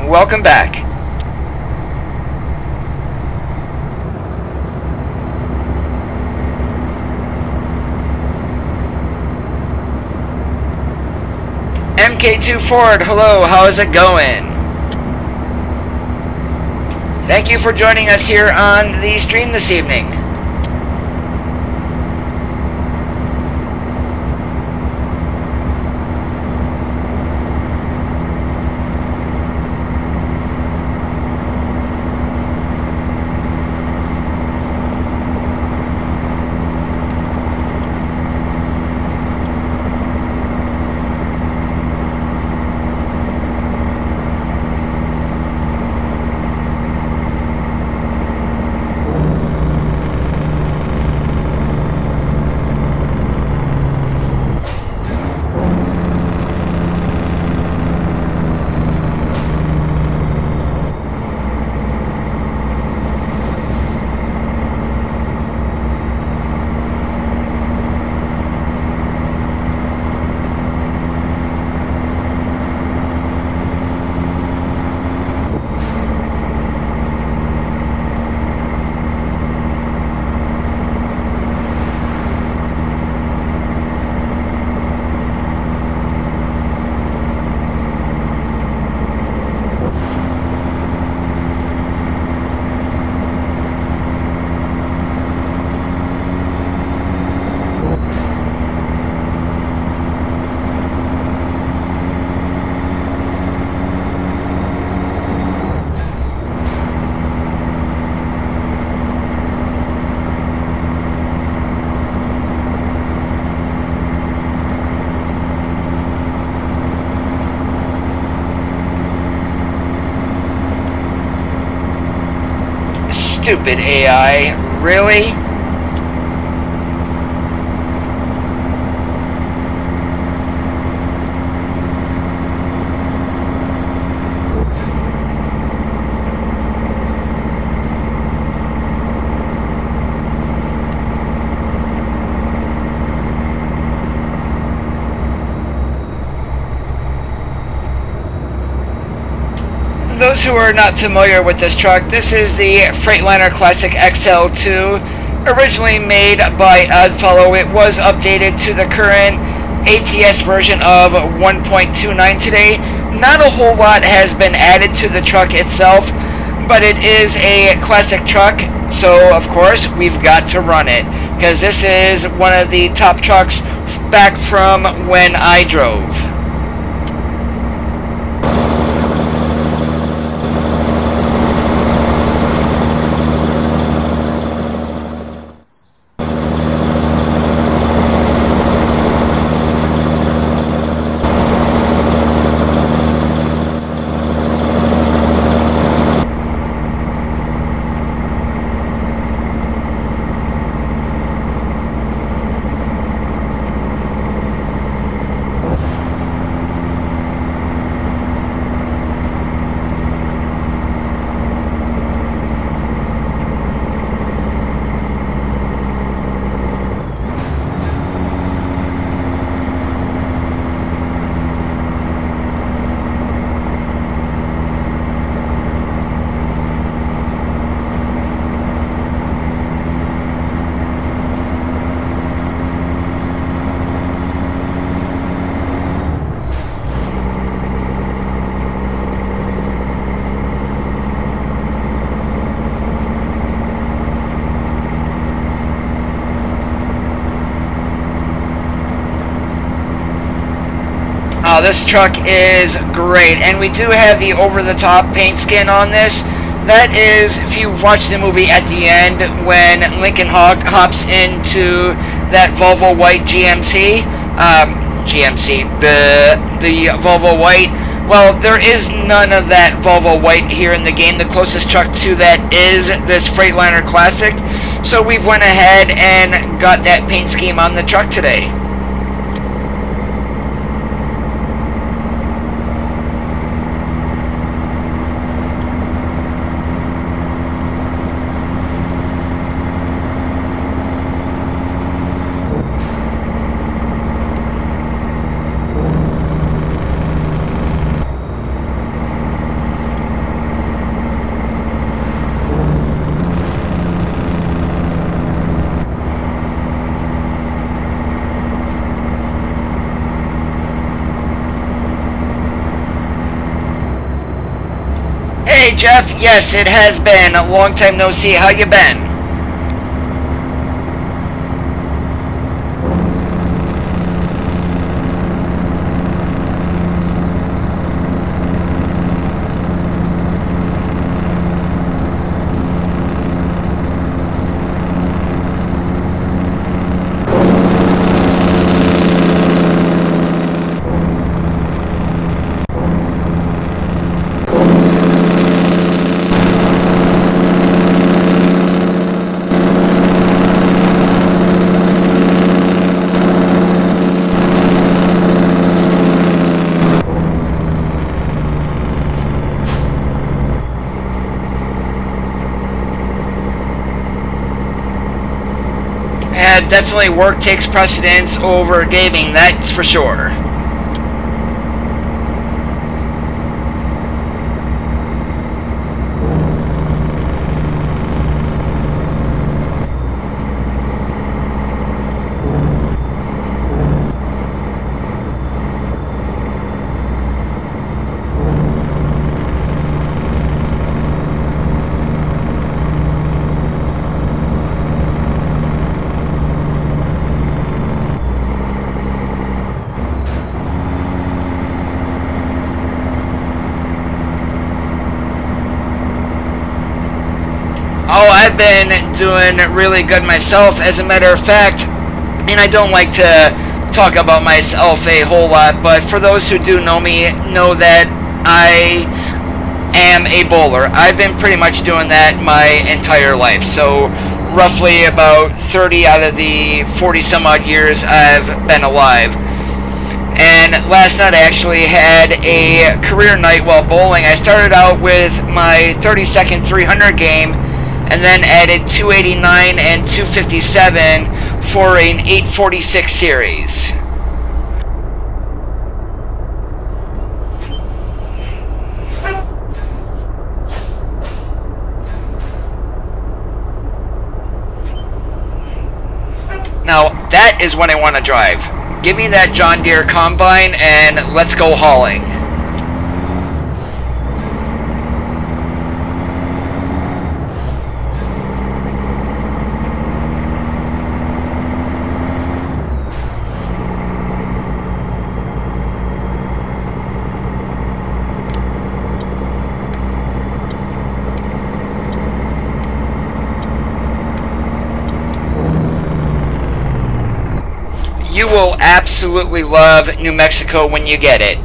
Welcome back. MK2 Ford, hello, how is it going? Thank you for joining us here on the stream this evening. Stupid AI. Really? Those who are not familiar with this truck, this is the Freightliner Classic XL2, originally made by Oddfellow. It was updated to the current ATS version of 1.29 today. Not a whole lot has been added to the truck itself, but it is a classic truck, so of course we've got to run it, because this is one of the top trucks back from when I drove. This truck is great, and we do have the over-the-top paint skin on this. That is, if you watch the movie at the end, when Lincoln hops into that Volvo White GMC, the Volvo White, well, there is none of that Volvo White here in the game. The closest truck to that is this Freightliner Classic, so we went ahead and got that paint scheme on the truck today. Hey Jeff, yes it has been a long time no see. How you been? Definitely work takes precedence over gaming, that's for sure. Oh, I've been doing really good myself, as a matter of fact, and I don't like to talk about myself a whole lot, but for those who do know me, know that I am a bowler. I've been pretty much doing that my entire life. So roughly about 30 out of the 40 some odd years I've been alive. And last night I actually had a career night while bowling. I started out with my 30-second 300 game and then added 289 and 257 for an 846 series. Now, that is what I want to drive. Give me that John Deere combine and let's go hauling. You will absolutely love New Mexico when you get it.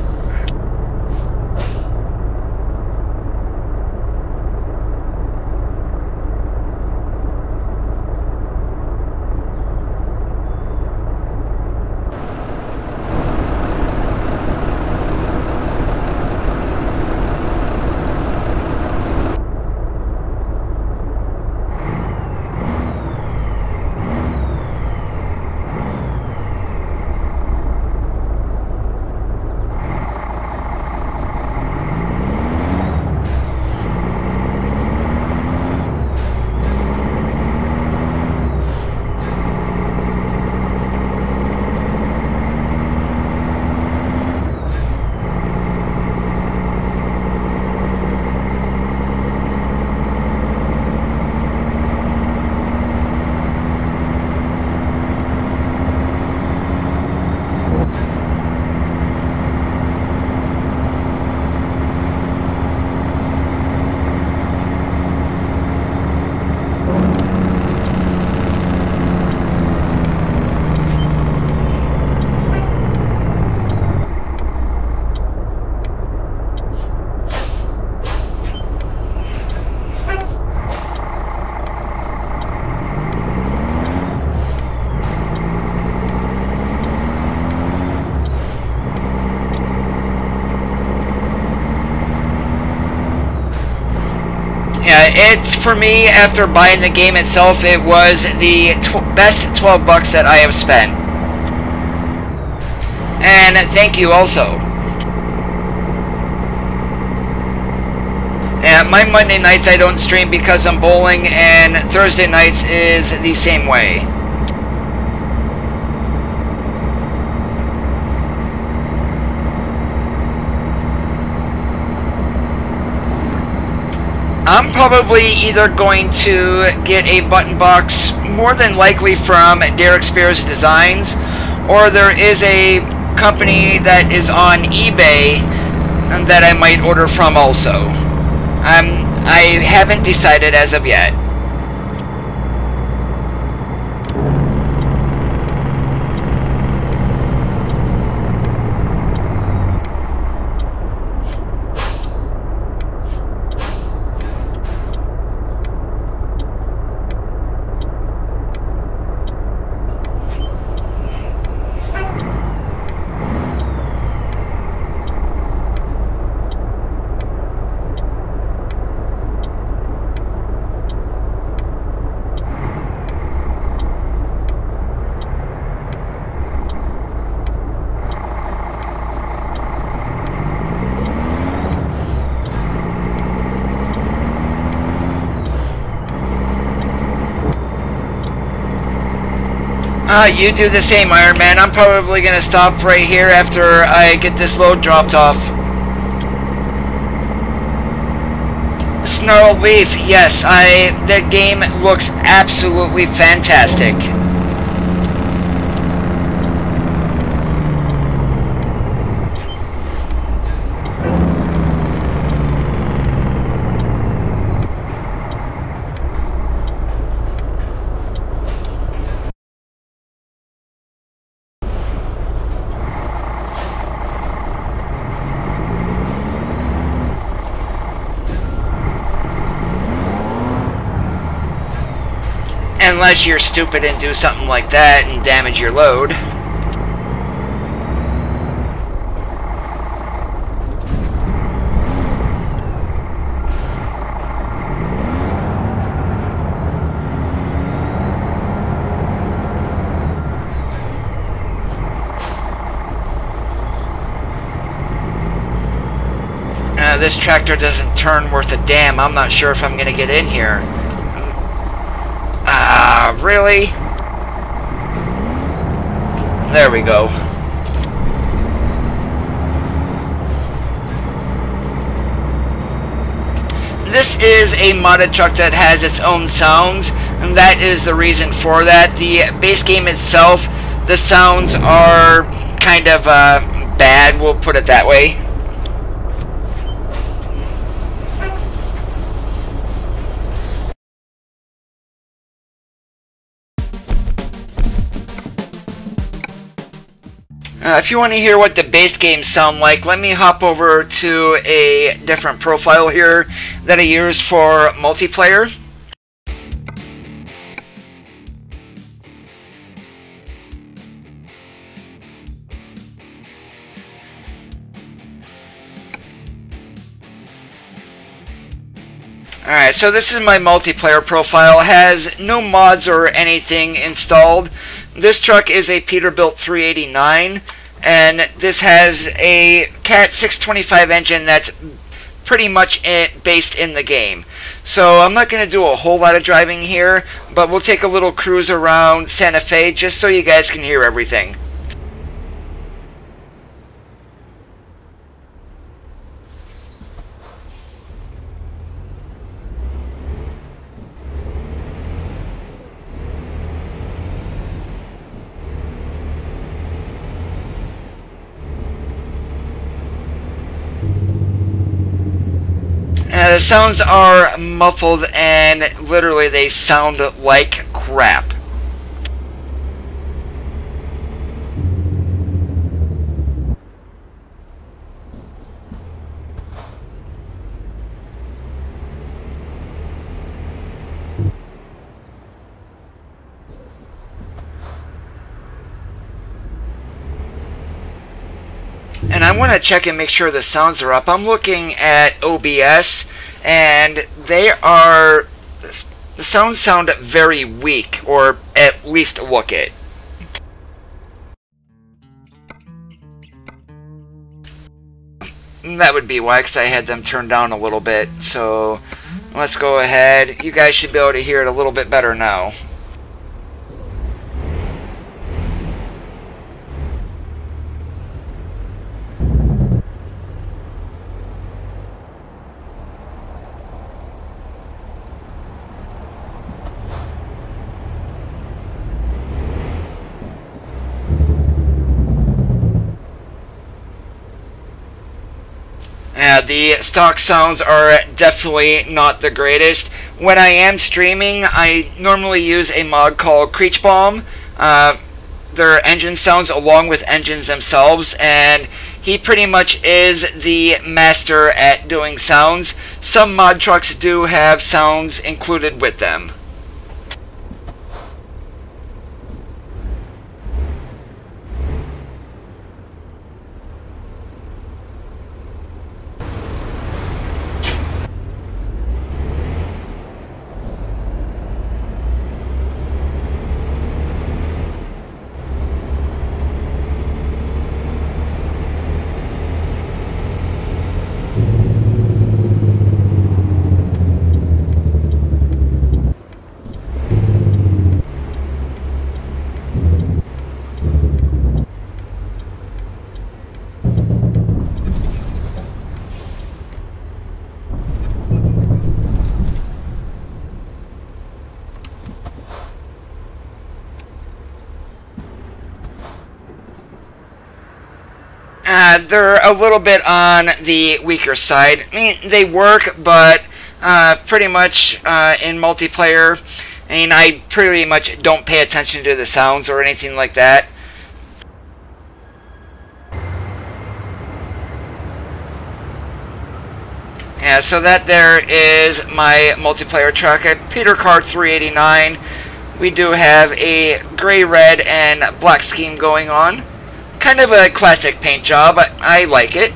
Yeah, it's, for me, after buying the game itself, it was the best 12 bucks that I have spent. And thank you also. And my Monday nights I don't stream because I'm bowling, and Thursday nights is the same way. I'm probably either going to get a button box, more than likely from Derek Spears Designs, or there is a company that is on eBay that I might order from also. I haven't decided as of yet. You do the same, Iron Man. I'm probably going to stop right here after I get this load dropped off. Snarl Leaf, yes, the game looks absolutely fantastic. Unless you're stupid and do something like that and damage your load. This tractor doesn't turn worth a damn. I'm not sure if I'm going to get in here. Really? There we go. This is a modded truck that has its own sounds, and that is the reason for that. The base game itself, the sounds are kind of bad, we'll put it that way. If you want to hear what the base games sound like, let me hop over to a different profile here that I use for multiplayer. Alright, so this is my multiplayer profile. It has no mods or anything installed. This truck is a Peterbilt 389, and this has a Cat 625 engine that's pretty much based in the game. So I'm not going to do a whole lot of driving here, but we'll take a little cruise around Santa Fe just so you guys can hear everything. The sounds are muffled and literally they sound like crap. And I want to check and make sure the sounds are up. I'm looking at OBS, and the sounds sound very weak, or at least look it. That would be why, because I had them turned down a little bit. So let's go ahead. You guys should be able to hear it a little bit better now. The stock sounds are definitely not the greatest. When I am streaming, I normally use a mod called Creech Bomb. Their engine sounds along with engines themselves, and he pretty much is the master at doing sounds. Some mod trucks do have sounds included with them. They're a little bit on the weaker side. I mean, they work, but pretty much in multiplayer, I mean, I pretty much don't pay attention to the sounds or anything like that. Yeah, so that there is my multiplayer truck, a Peter Car 389. We do have a gray, red, and black scheme going on. Kind of a classic paint job. I like it.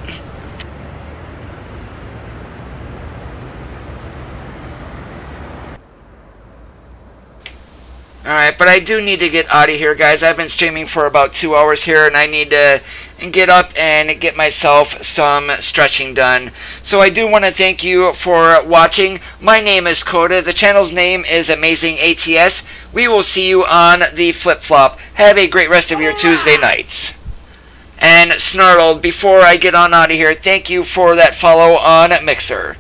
Alright, but I do need to get out of here, guys. I've been streaming for about 2 hours here, and I need to get up and get myself some stretching done. So I do want to thank you for watching. My name is Coda. The channel's name is Amazing ATS. We will see you on the flip-flop. Have a great rest of your Tuesday nights. And Snarled, before I get on out of here, thank you for that follow on Mixer.